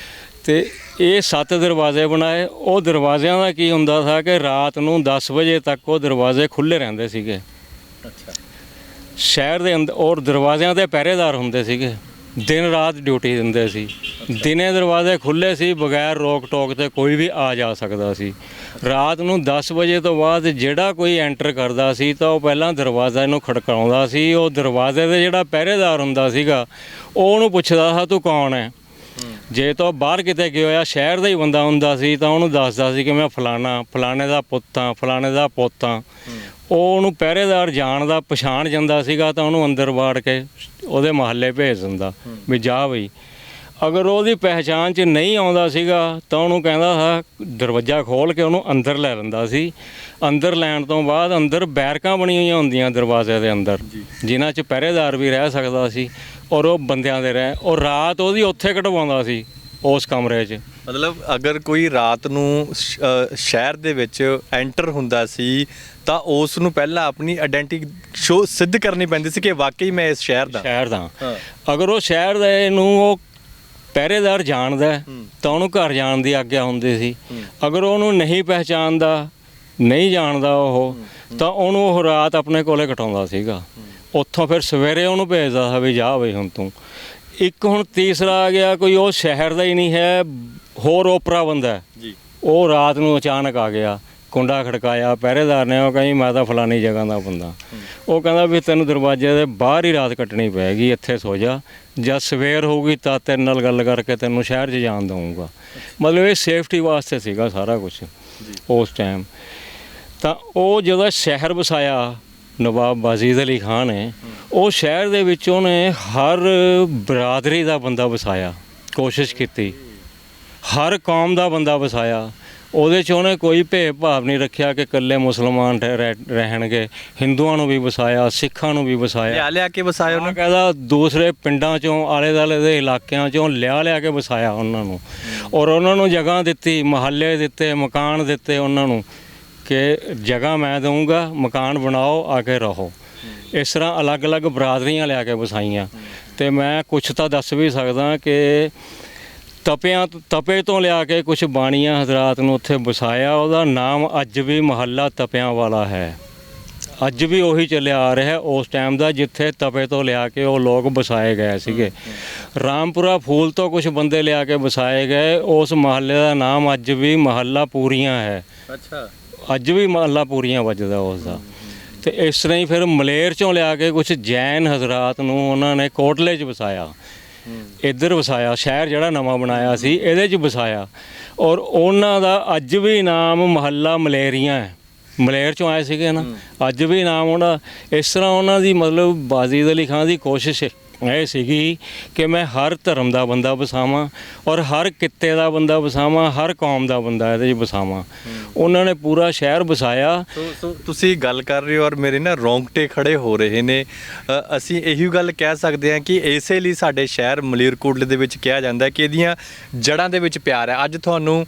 [SPEAKER 2] ਤੇ ਇਹ 7 ਦਰਵਾਜ਼ੇ ਬਣਾਏ। ਉਹ ਦਰਵਾਜ਼ਿਆਂ ਦਾ ਕੀ ਹੁੰਦਾ ਸੀ ਕਿ ਰਾਤ ਨੂੰ 10 ਵਜੇ ਤੱਕ ਉਹ ਦਰਵਾਜ਼ੇ ਖੁੱਲ੍ਹੇ ਰਹਿੰਦੇ ਸੀਗੇ। ਅੱਛਾ। ਸ਼ਹਿਰ ਦੇ ਅੰਦਰ, ਔਰ ਦਰਵਾਜ਼ਿਆਂ 'ਤੇ ਪਹਿਰੇਦਾਰ ਹੁੰਦੇ ਸੀਗੇ, ਦਿਨ ਰਾਤ ਡਿਊਟੀ ਦਿੰਦੇ ਸੀ। ਦਿਨੇ ਦਰਵਾਜ਼ੇ ਖੁੱਲ੍ਹੇ ਸੀ, ਬਗੈਰ ਰੋਕ ਟੋਕ ਤੇ ਕੋਈ ਵੀ ਆ ਜਾ ਸਕਦਾ ਸੀ। ਰਾਤ ਨੂੰ 10 ਵਜੇ ਤੋਂ ਬਾਅਦ ਜਿਹੜਾ ਕੋਈ ਐਂਟਰ ਕਰਦਾ ਸੀ ਤਾਂ ਉਹ ਪਹਿਲਾਂ ਦਰਵਾਜ਼ਾ ਇਹਨੂੰ ਖੜਕਾਉਂਦਾ ਸੀ। ਉਹ ਦਰਵਾਜ਼ੇ 'ਤੇ ਜਿਹੜਾ ਪਹਿਰੇਦਾਰ ਹੁੰਦਾ ਸੀਗਾ ਉਹ ਉਹਨੂੰ ਪੁੱਛਦਾ ਸੀ ਤੂੰ ਕੌਣ ਹੈ। ਜੇ ਤਾਂ ਬਾਹਰ ਕਿਤੇ ਗਿਆ ਹੋਇਆ ਸ਼ਹਿਰ ਦਾ ਹੀ ਬੰਦਾ ਹੁੰਦਾ ਸੀ ਤਾਂ ਉਹਨੂੰ ਦੱਸਦਾ ਸੀ ਕਿ ਮੈਂ ਫਲਾਣੇ ਦਾ ਪੁੱਤ ਹਾਂ, ਫਲਾਣੇ ਦਾ ਪੁੱਤ ਹਾਂ। ਉਹ ਉਹਨੂੰ ਪਹਿਰੇਦਾਰ ਜਾਣਦਾ, ਪਛਾਣ ਜਾਂਦਾ ਸੀਗਾ ਤਾਂ ਉਹਨੂੰ ਅੰਦਰ ਵਾੜ ਕੇ ਉਹਦੇ ਮਹੱਲੇ ਭੇਜ ਦਿੰਦਾ ਵੀ ਜਾ ਬਈ। ਅਗਰ ਉਹਦੀ ਪਹਿਚਾਣ 'ਚ ਨਹੀਂ ਆਉਂਦਾ ਸੀਗਾ ਤਾਂ ਉਹਨੂੰ ਕਹਿੰਦਾ ਸੀ, ਦਰਵਾਜ਼ਾ ਖੋਲ੍ਹ ਕੇ ਉਹਨੂੰ ਅੰਦਰ ਲੈ ਲੈਂਦਾ ਸੀ। ਅੰਦਰ ਲੈਣ ਤੋਂ ਬਾਅਦ ਅੰਦਰ ਬੈਰਕਾਂ ਬਣੀਆਂ ਹੋਈਆਂ ਹੁੰਦੀਆਂ ਦਰਵਾਜ਼ੇ ਦੇ ਅੰਦਰ, ਜਿਨ੍ਹਾਂ 'ਚ ਪਹਿਰੇਦਾਰ ਵੀ ਰਹਿ ਸਕਦਾ ਸੀ ਔਰ ਉਹ ਬੰਦਿਆਂ ਦੇ ਰਹਿ, ਔਰ ਰਾਤ ਉਹਦੀ ਉੱਥੇ ਕਟਵਾਉਂਦਾ ਸੀ ਉਸ ਕਮਰੇ 'ਚ। ਮਤਲਬ ਅਗਰ ਕੋਈ ਰਾਤ ਨੂੰ ਸ਼ਹਿਰ ਦੇ ਵਿੱਚ ਐਂਟਰ ਹੁੰਦਾ ਸੀ ਤਾਂ ਉਸ ਨੂੰ ਪਹਿਲਾਂ ਆਪਣੀ ਆਇਡੈਂਟੀ ਸ਼ੋ ਸਿੱਧ ਕਰਨੀ ਪੈਂਦੀ ਸੀ ਕਿ ਵਾਕਈ ਮੈਂ ਇਸ ਸ਼ਹਿਰ ਦਾ। ਅਗਰ ਉਹ ਸ਼ਹਿਰ ਦੇ ਨੂੰ ਉਹ ਪਹਿਰੇਦਾਰ ਜਾਣਦਾ ਤਾਂ ਉਹਨੂੰ ਘਰ ਜਾਣ ਦੀ ਆਗਿਆ ਹੁੰਦੀ ਸੀ। ਅਗਰ ਉਹਨੂੰ ਨਹੀਂ ਪਹਿਚਾਣਦਾ, ਨਹੀਂ ਜਾਣਦਾ ਉਹ, ਤਾਂ ਉਹਨੂੰ ਉਹ ਰਾਤ ਆਪਣੇ ਕੋਲੇ ਕਟਾਉਂਦਾ ਸੀਗਾ। ਉੱਥੋਂ ਫਿਰ ਸਵੇਰੇ ਉਹਨੂੰ ਭੇਜਦਾ ਸੀ ਵੀ ਜਾ ਬਈ ਹੁਣ ਤੂੰ। ਇੱਕ ਹੁਣ ਤੀਸਰਾ ਆ ਗਿਆ, ਕੋਈ ਉਹ ਸ਼ਹਿਰ ਦਾ ਹੀ ਨਹੀਂ ਹੈ, ਹੋਰ ਓਪਰਾ ਬੰਦਾ ਜੀ, ਉਹ ਰਾਤ ਨੂੰ ਅਚਾਨਕ ਆ ਗਿਆ, ਕੁੰਡਾ ਖੜਕਾਇਆ ਪਹਿਰੇਦਾਰ ਨੇ, ਉਹ ਕਹਿੰਦੀ ਮੈਂ ਤਾਂ ਫਲਾਣੀ ਜਗ੍ਹਾ ਦਾ ਬੰਦਾ। ਉਹ ਕਹਿੰਦਾ ਵੀ ਤੈਨੂੰ ਦਰਵਾਜ਼ੇ ਦੇ ਬਾਹਰ ਹੀ ਰਾਤ ਕੱਟਣੀ ਪਏਗੀ, ਇੱਥੇ ਸੋ ਜਾ, ਜਦ ਸਵੇਰ ਹੋਊਗੀ ਤਾਂ ਤੇਰੇ ਨਾਲ ਗੱਲ ਕਰਕੇ ਤੈਨੂੰ ਸ਼ਹਿਰ 'ਚ ਜਾਣ ਦਊਂਗਾ। ਮਤਲਬ ਇਹ ਸੇਫਟੀ ਵਾਸਤੇ ਸੀਗਾ ਸਾਰਾ ਕੁਛ ਉਸ ਟਾਈਮ। ਤਾਂ ਉਹ ਜਦੋਂ ਸ਼ਹਿਰ ਵਸਾਇਆ ਨਵਾਬ ਵਾਜਿਦ ਅਲੀ ਖਾਨ ਨੇ, ਉਹ ਸ਼ਹਿਰ ਦੇ ਵਿੱਚ ਉਹਨੇ ਹਰ ਬਰਾਦਰੀ ਦਾ ਬੰਦਾ ਵਸਾਇਆ, ਕੋਸ਼ਿਸ਼ ਕੀਤੀ, ਹਰ ਕੌਮ ਦਾ ਬੰਦਾ ਵਸਾਇਆ। ਉਹਦੇ 'ਚ ਉਹਨੇ ਕੋਈ ਭੇਦ ਭਾਵ ਨਹੀਂ ਰੱਖਿਆ ਕਿ ਇਕੱਲੇ ਮੁਸਲਮਾਨ ਰਹਿਣਗੇ, ਹਿੰਦੂਆਂ ਨੂੰ ਵੀ ਵਸਾਇਆ, ਸਿੱਖਾਂ ਨੂੰ ਵੀ ਵਸਾਇਆ।
[SPEAKER 1] ਲਿਆ ਕੇ ਵਸਾਇਆ
[SPEAKER 2] ਉਹਨਾਂ ਕਹਿੰਦਾ ਦੂਸਰੇ ਪਿੰਡਾਂ 'ਚੋਂ ਆਲੇ ਦੁਆਲੇ ਦੇ ਇਲਾਕਿਆਂ 'ਚੋਂ ਲਿਆ ਕੇ ਵਸਾਇਆ ਉਹਨਾਂ ਨੂੰ, ਔਰ ਉਹਨਾਂ ਨੂੰ ਜਗ੍ਹਾ ਦਿੱਤੀ, ਮੁਹੱਲੇ ਦਿੱਤੇ, ਮਕਾਨ ਦਿੱਤੇ ਉਹਨਾਂ ਨੂੰ ਕਿ ਜਗ੍ਹਾ ਮੈਂ ਦਊਂਗਾ, ਮਕਾਨ ਬਣਾਓ, ਆ ਕੇ ਰਹੋ। ਇਸ ਤਰ੍ਹਾਂ ਅਲੱਗ-ਅਲੱਗ ਬਰਾਦਰੀਆਂ ਲਿਆ ਕੇ ਵਸਾਈਆਂ। ਤੇ ਮੈਂ ਕੁਛ ਤਾਂ ਦੱਸ ਵੀ ਸਕਦਾ ਕਿ ਤਪੇ ਤੋਂ ਲਿਆ ਕੇ ਕੁਛ ਬਾਣੀਆਂ ਹਜ਼ਰਾਤ ਨੂੰ ਉੱਥੇ ਵਸਾਇਆ। ਉਹਦਾ ਨਾਮ ਅੱਜ ਵੀ ਮੁਹੱਲਾ ਤਪਿਆਂ ਵਾਲਾ ਹੈ, ਅੱਜ ਵੀ ਉਹੀ ਚੱਲਿਆ ਆ ਰਿਹਾ ਉਸ ਟਾਈਮ ਦਾ, ਜਿੱਥੇ ਤਪੇ ਤੋਂ ਲਿਆ ਕੇ ਉਹ ਲੋਕ ਵਸਾਏ ਗਏ ਸੀਗੇ। ਰਾਮਪੁਰਾ ਫੂਲ ਤੋਂ ਕੁਝ ਬੰਦੇ ਲਿਆ ਕੇ ਵਸਾਏ ਗਏ। ਉਸ ਮੁਹੱਲੇ ਦਾ ਨਾਮ ਅੱਜ ਵੀ ਮੁਹੱਲਾ ਪੂਰੀਆਂ ਹੈ।
[SPEAKER 1] ਅੱਛਾ,
[SPEAKER 2] ਅੱਜ ਵੀ ਮੁਹੱਲਾ ਪੂਰੀਆਂ ਵੱਜਦਾ ਉਸ ਦਾ। ਤੇ ਇਸ ਤਰ੍ਹਾਂ ਹੀ ਫਿਰ ਮਲੇਰ ਚੋਂ ਲਿਆ ਕੇ ਕੁਝ ਜੈਨ ਹਜ਼ਰਾਤ ਨੂੰ ਉਹਨਾਂ ਨੇ ਕੋਟਲੇ 'ਚ ਵਸਾਇਆ, ਇੱਧਰ ਵਸਾਇਆ, ਸ਼ਹਿਰ ਜਿਹੜਾ ਨਵਾਂ ਬਣਾਇਆ ਸੀ ਇਹਦੇ 'ਚ ਵਸਾਇਆ। ਔਰ ਉਹਨਾਂ ਦਾ ਅੱਜ ਵੀ ਨਾਮ ਮੁਹੱਲਾ ਮਲੇਰੀਆਂ ਹੈ, ਮਲੇਰ 'ਚੋਂ ਆਏ ਸੀਗੇ ਨਾ, ਅੱਜ ਵੀ ਨਾਮ ਉਹਨਾਂ। ਇਸ ਤਰ੍ਹਾਂ ਉਹਨਾਂ ਦੀ ਮਤਲਬ ਬਾਜ਼ੀਦ ਅਲੀ ਖਾਂ ਦੀ ਕੋਸ਼ਿਸ਼ ਇਹ ਸੀਗੀ ਕਿ ਮੈਂ ਹਰ ਧਰਮ ਦਾ ਬੰਦਾ ਵਸਾਵਾਂ ਔਰ ਹਰ ਕਿੱਤੇ ਦਾ ਬੰਦਾ ਵਸਾਵਾਂ, ਹਰ ਕੌਮ ਦਾ ਬੰਦਾ ਇਹਦੇ 'ਚ ਵਸਾਵਾਂ। ਉਹਨਾਂ ਨੇ ਪੂਰਾ ਸ਼ਹਿਰ ਵਸਾਇਆ।
[SPEAKER 1] ਤੁਸੀਂ ਗੱਲ ਕਰ ਰਹੇ ਹੋ ਔਰ ਮੇਰੇ ਨਾ ਰੌਂਗਟੇ ਖੜੇ ਹੋ ਰਹੇ ਨੇ। ਅਸੀਂ ਇਹੀ ਗੱਲ ਕਹਿ ਸਕਦੇ ਹਾਂ ਕਿ ਇਸੇ ਲਈ ਸਾਡੇ ਸ਼ਹਿਰ ਮਲੇਰਕੋਟਲੇ ਦੇ ਵਿੱਚ ਕਿਹਾ ਜਾਂਦਾ ਕਿ ਇਹਦੀਆਂ ਜੜ੍ਹਾਂ ਦੇ ਵਿੱਚ ਪਿਆਰ ਹੈ। ਅੱਜ ਤੁਹਾਨੂੰ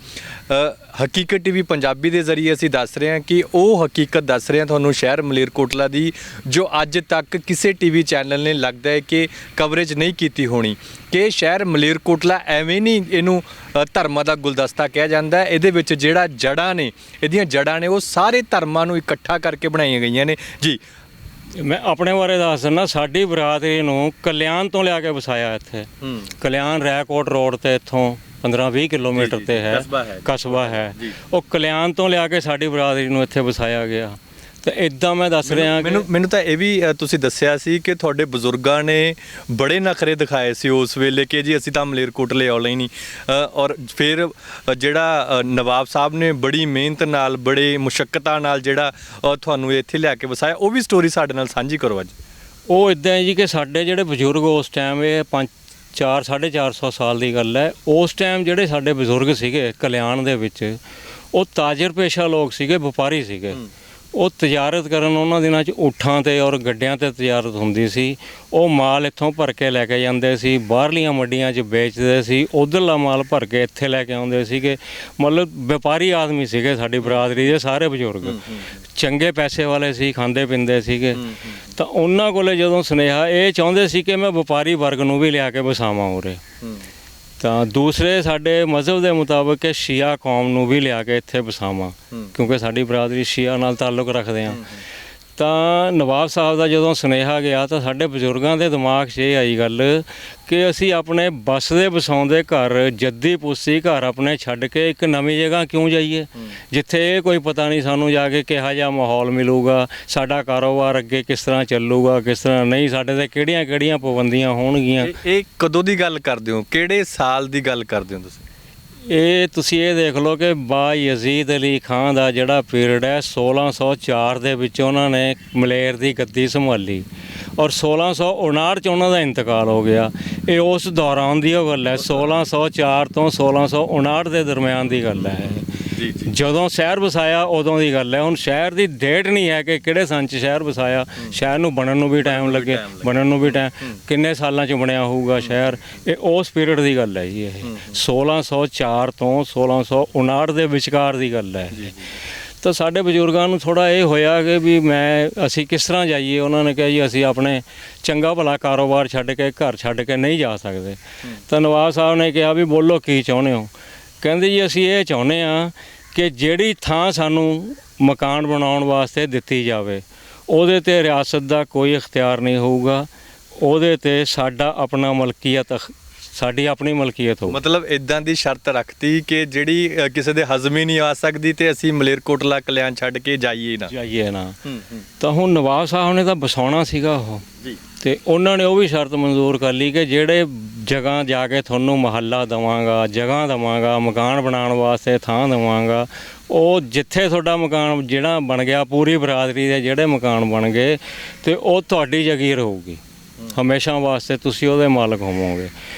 [SPEAKER 1] ਹਕੀਕਤ ਟੀਵੀ ਪੰਜਾਬੀ ਦੇ ਜ਼ਰੀਏ ਅਸੀਂ ਦੱਸ ਰਹੇ ਹਾਂ ਕਿ ਉਹ ਹਕੀਕਤ ਦੱਸ ਰਹੇ ਹਾਂ ਤੁਹਾਨੂੰ ਸ਼ਹਿਰ ਮਲੇਰਕੋਟਲਾ ਦੀ, ਜੋ ਅੱਜ ਤੱਕ ਕਿਸੇ ਟੀਵੀ ਚੈਨਲ ਨੇ ਲੱਗਦਾ ਹੈ ਕਿ ਕਵਰੇਜ ਨਹੀਂ ਕੀਤੀ ਹੋਣੀ। ਕਿ ਸ਼ਹਿਰ ਮਲੇਰਕੋਟਲਾ ਐਵੇਂ ਨਹੀਂ ਇਹਨੂੰ ਧਰਮਾਂ ਦਾ ਗੁਲਦਸਤਾ ਕਿਹਾ ਜਾਂਦਾ। ਇਹਦੇ ਵਿੱਚ ਜਿਹੜਾ ਜੜ੍ਹਾਂ ਨੇ, ਇਹਦੀਆਂ ਜੜ੍ਹਾਂ ਨੇ, ਉਹ ਸਾਰੇ ਧਰਮਾਂ ਨੂੰ ਇਕੱਠਾ ਕਰਕੇ ਬਣਾਈਆਂ ਗਈਆਂ ਨੇ। ਜੀ,
[SPEAKER 2] ਮੈਂ ਆਪਣੇ ਬਾਰੇ ਦੱਸ ਦਿੰਦਾ। ਸਾਡੀ ਬਰਾਦਰੀ ਨੂੰ ਕਲਿਆਣ ਤੋਂ ਲਿਆ ਕੇ ਵਸਾਇਆ ਇੱਥੇ। ਕਲਿਆਣ ਰੈਕੋਟ ਰੋਡ ਤੇ ਇੱਥੋਂ 15-20 ਕਿਲੋਮੀਟਰ ਤੇ ਹੈ, ਕਸਬਾ ਹੈ। ਉਹ ਕਲਿਆਣ ਤੋਂ ਲਿਆ ਕੇ ਸਾਡੀ ਬਰਾਦਰੀ ਨੂੰ ਇੱਥੇ ਵਸਾਇਆ ਗਿਆ। ਤੇ ਇਦਾਂ ਮੈਂ ਦੱਸ ਰਿਹਾ ਕਿ
[SPEAKER 1] ਮੈਨੂੰ ਤਾਂ ਇਹ ਵੀ ਤੁਸੀਂ ਦੱਸਿਆ ਸੀ ਕਿ ਤੁਹਾਡੇ ਬਜ਼ੁਰਗਾਂ ਨੇ ਬੜੇ ਨਖਰੇ ਦਿਖਾਏ ਸੀ ਉਸ ਵੇਲੇ ਕਿ ਜੀ ਅਸੀਂ ਤਾਂ ਮਲੇਰਕੋਟਲੇ ਆਉਣਾ ਹੀ ਨਹੀਂ। ਔਰ ਫਿਰ ਜਿਹੜਾ ਨਵਾਬ ਸਾਹਿਬ ਨੇ ਬੜੀ ਮਿਹਨਤ ਨਾਲ, ਬੜੇ ਮੁਸ਼ੱਕਤਾਂ ਨਾਲ ਜਿਹੜਾ ਤੁਹਾਨੂੰ ਇੱਥੇ ਲਿਆ ਕੇ ਵਸਾਇਆ, ਉਹ ਵੀ ਸਟੋਰੀ ਸਾਡੇ ਨਾਲ ਸਾਂਝੀ ਕਰੋ ਅੱਜ।
[SPEAKER 2] ਉਹ ਇਦਾਂ ਹੈ ਜੀ ਕਿ ਸਾਡੇ ਜਿਹੜੇ ਬਜ਼ੁਰਗ ਉਸ ਟਾਈਮ, ਇਹ 450 ਸਾਲ ਦੀ ਗੱਲ ਹੈ, ਉਸ ਟਾਈਮ ਜਿਹੜੇ ਸਾਡੇ ਬਜ਼ੁਰਗ ਸੀਗੇ ਕਲਿਆਣ ਦੇ ਵਿੱਚ, ਉਹ ਤਾਜਰ ਪੇਸ਼ਾ ਲੋਕ ਸੀਗੇ, ਵਪਾਰੀ ਸੀਗੇ। ਉਹ ਤਜਾਰਤ ਕਰਨ ਉਹਨਾਂ ਦਿਨਾਂ 'ਚ ਊਠਾਂ 'ਤੇ ਔਰ ਗੱਡਿਆਂ 'ਤੇ ਤਜਾਰਤ ਹੁੰਦੀ ਸੀ। ਉਹ ਮਾਲ ਇੱਥੋਂ ਭਰ ਕੇ ਲੈ ਕੇ ਜਾਂਦੇ ਸੀ, ਬਾਹਰਲੀਆਂ ਮੰਡੀਆਂ 'ਚ ਵੇਚਦੇ ਸੀ, ਉੱਧਰਲਾ ਮਾਲ ਭਰ ਕੇ ਇੱਥੇ ਲੈ ਕੇ ਆਉਂਦੇ ਸੀਗੇ। ਮਤਲਬ ਵਪਾਰੀ ਆਦਮੀ ਸੀਗੇ ਸਾਡੀ ਬਰਾਦਰੀ ਦੇ ਸਾਰੇ ਬਜ਼ੁਰਗ, ਚੰਗੇ ਪੈਸੇ ਵਾਲੇ ਸੀ, ਖਾਂਦੇ ਪੀਂਦੇ ਸੀਗੇ। ਤਾਂ ਉਹਨਾਂ ਕੋਲੇ ਜਦੋਂ ਸੁਨੇਹਾ ਇਹ ਚਾਹੁੰਦੇ ਸੀ ਕਿ ਮੈਂ ਵਪਾਰੀ ਵਰਗ ਨੂੰ ਵੀ ਲਿਆ ਕੇ ਵਸਾਵਾਂ ਉਰੇ, ਤਾਂ ਦੂਸਰੇ ਸਾਡੇ ਮਜ਼ਹਬ ਦੇ ਮੁਤਾਬਕ ਕਿ ਸ਼ੀਆ ਕੌਮ ਨੂੰ ਵੀ ਲਿਆ ਕੇ ਇੱਥੇ ਵਸਾਵਾਂ, ਕਿਉਂਕਿ ਸਾਡੀ ਬਰਾਦਰੀ ਸ਼ੀਆ ਨਾਲ ਤਾਲੁਕ ਰੱਖਦੇ ਹਾਂ। ਤਾਂ ਨਵਾਬ ਸਾਹਿਬ ਦਾ ਜਦੋਂ ਸੁਨੇਹਾ ਗਿਆ ਤਾਂ ਸਾਡੇ ਬਜ਼ੁਰਗਾਂ ਦੇ ਦਿਮਾਗ 'ਚ ਇਹ ਆਈ ਗੱਲ ਕਿ ਅਸੀਂ ਆਪਣੇ ਬਸਦੇ ਵਸਾਉਂਦੇ ਘਰ, ਜੱਦੀ ਪੁੱਸੀ ਘਰ ਆਪਣੇ ਛੱਡ ਕੇ ਇੱਕ ਨਵੀਂ ਜਗ੍ਹਾ ਕਿਉਂ ਜਾਈਏ, ਜਿੱਥੇ ਇਹ ਕੋਈ ਪਤਾ ਨਹੀਂ ਸਾਨੂੰ ਜਾ ਕੇ ਕਿਹੋ ਜਿਹਾ ਮਾਹੌਲ ਮਿਲੂਗਾ, ਸਾਡਾ ਕਾਰੋਬਾਰ ਅੱਗੇ ਕਿਸ ਤਰ੍ਹਾਂ ਚੱਲੂਗਾ, ਕਿਸ ਤਰ੍ਹਾਂ ਨਹੀਂ, ਸਾਡੇ 'ਤੇ ਕਿਹੜੀਆਂ ਪਾਬੰਦੀਆਂ ਹੋਣਗੀਆਂ।
[SPEAKER 1] ਇਹ ਕਦੋਂ ਦੀ ਗੱਲ ਕਰਦੇ ਹੋ, ਕਿਹੜੇ ਸਾਲ ਦੀ ਗੱਲ ਕਰਦੇ ਹੋ ਤੁਸੀਂ?
[SPEAKER 2] ਇਹ ਤੁਸੀਂ ਇਹ ਦੇਖ ਲਓ ਕਿ ਬਾਯਜ਼ੀਦ ਅਲੀ ਖਾਂ ਦਾ ਜਿਹੜਾ ਪੀਰੀਅਡ ਹੈ, 1604 ਦੇ ਵਿੱਚ ਉਹਨਾਂ ਨੇ ਮਲੇਰ ਦੀ ਗੱਦੀ ਸੰਭਾਲੀ ਔਰ 1659 'ਚ ਉਹਨਾਂ ਦਾ ਇੰਤਕਾਲ ਹੋ ਗਿਆ। ਇਹ ਉਸ ਦੌਰਾਨ ਦੀ ਉਹ ਗੱਲ ਹੈ, 1604 ਤੋਂ 1659 ਦੇ ਦਰਮਿਆਨ ਦੀ ਗੱਲ ਹੈ। ਜਦੋਂ ਸ਼ਹਿਰ ਵਸਾਇਆ ਉਦੋਂ ਦੀ ਗੱਲ ਹੈ। ਹੁਣ ਸ਼ਹਿਰ ਦੀ ਡੇਟ ਨਹੀਂ ਹੈ ਕਿ ਕਿਹੜੇ ਸੰਨ 'ਚ ਸ਼ਹਿਰ ਵਸਾਇਆ, ਸ਼ਹਿਰ ਨੂੰ ਬਣਨ ਨੂੰ ਵੀ ਟਾਈਮ ਲੱਗੇ, ਬਣਨ ਨੂੰ ਵੀ ਟਾਈਮ, ਕਿੰਨੇ ਸਾਲਾਂ 'ਚ ਬਣਿਆ ਹੋਊਗਾ ਸ਼ਹਿਰ। ਇਹ ਉਸ ਪੀਰੀਅਡ ਦੀ ਗੱਲ ਹੈ ਜੀ। ਇਹ 1604 ਤੋਂ 1659 ਦੇ ਵਿਚਕਾਰ ਦੀ ਗੱਲ ਹੈ। ਤਾਂ ਸਾਡੇ ਬਜ਼ੁਰਗਾਂ ਨੂੰ ਥੋੜ੍ਹਾ ਇਹ ਹੋਇਆ ਕਿ ਵੀ ਅਸੀਂ ਕਿਸ ਤਰ੍ਹਾਂ ਜਾਈਏ। ਉਹਨਾਂ ਨੇ ਕਿਹਾ ਜੀ ਅਸੀਂ ਆਪਣੇ ਚੰਗਾ ਭਲਾ ਕਾਰੋਬਾਰ ਛੱਡ ਕੇ, ਘਰ ਛੱਡ ਕੇ ਨਹੀਂ ਜਾ ਸਕਦੇ। ਤਾਂ ਨਵਾਬ ਸਾਹਿਬ ਨੇ ਕਿਹਾ ਵੀ ਬੋਲੋ ਕੀ ਚਾਹੁੰਦੇ ਹੋ। ਕਹਿੰਦੇ ਜੀ ਅਸੀਂ ਇਹ ਚਾਹੁੰਦੇ ਹਾਂ ਕਿ ਜਿਹੜੀ ਥਾਂ ਸਾਨੂੰ ਮਕਾਨ ਬਣਾਉਣ ਵਾਸਤੇ ਦਿੱਤੀ ਜਾਵੇ, ਉਹਦੇ 'ਤੇ ਰਿਆਸਤ ਦਾ ਕੋਈ ਇਖਤਿਆਰ ਨਹੀਂ ਹੋਊਗਾ, ਉਹਦੇ 'ਤੇ ਸਾਡਾ ਆਪਣਾ ਮਲਕੀਅਤ, ਸਾਡੀ ਆਪਣੀ ਮਲਕੀਅਤ ਹੋ।
[SPEAKER 1] ਮਤਲਬ ਇਦਾਂ ਦੀ ਸ਼ਰਤ ਰੱਖਤੀ ਕਿ ਜਿਹੜੀ ਕਿਸੇ ਦੇ ਹਜ਼ਮ ਹੀ ਨਹੀਂ ਆ ਸਕਦੀ ਤੇ ਅਸੀਂ ਮਲੇਰਕੋਟਲਾ ਕਲਿਆਣ ਛੱਡ ਕੇ ਜਾਈਏ ਨਾ।
[SPEAKER 2] ਤਾਂ ਹੁਣ ਨਵਾਬ ਸਾਹਿਬ ਨੇ ਤਾਂ ਵਸਾਉਣਾ ਸੀਗਾ ਉਹ
[SPEAKER 1] ਜੀ,
[SPEAKER 2] ਤੇ ਉਹਨਾਂ ਨੇ ਉਹ ਵੀ ਸ਼ਰਤ ਮਨਜ਼ੂਰ ਕਰ ਲਈ ਕਿ ਜਿਹੜੇ ਜਗ੍ਹਾ ਜਾ ਕੇ ਤੁਹਾਨੂੰ ਮਹੱਲਾ ਦੇਵਾਂਗਾ, ਜਗ੍ਹਾ ਦੇਵਾਂਗਾ, ਮਕਾਨ ਬਣਾਉਣ ਵਾਸਤੇ ਥਾਂ ਦੇਵਾਂਗਾ, ਉਹ ਜਿੱਥੇ ਤੁਹਾਡਾ ਮਕਾਨ ਜਿਹੜਾ ਬਣ ਗਿਆ, ਪੂਰੀ ਬਰਾਦਰੀ ਦੇ ਜਿਹੜੇ ਮਕਾਨ ਬਣ ਗਏ, ਤੇ ਉਹ ਤੁਹਾਡੀ ਜਾਗੀਰ ਹੋਊਗੀ ਹਮੇਸ਼ਾ ਵਾਸਤੇ, ਤੁਸੀਂ ਉਹਦੇ ਮਾਲਕ ਹੋਵੋਗੇ।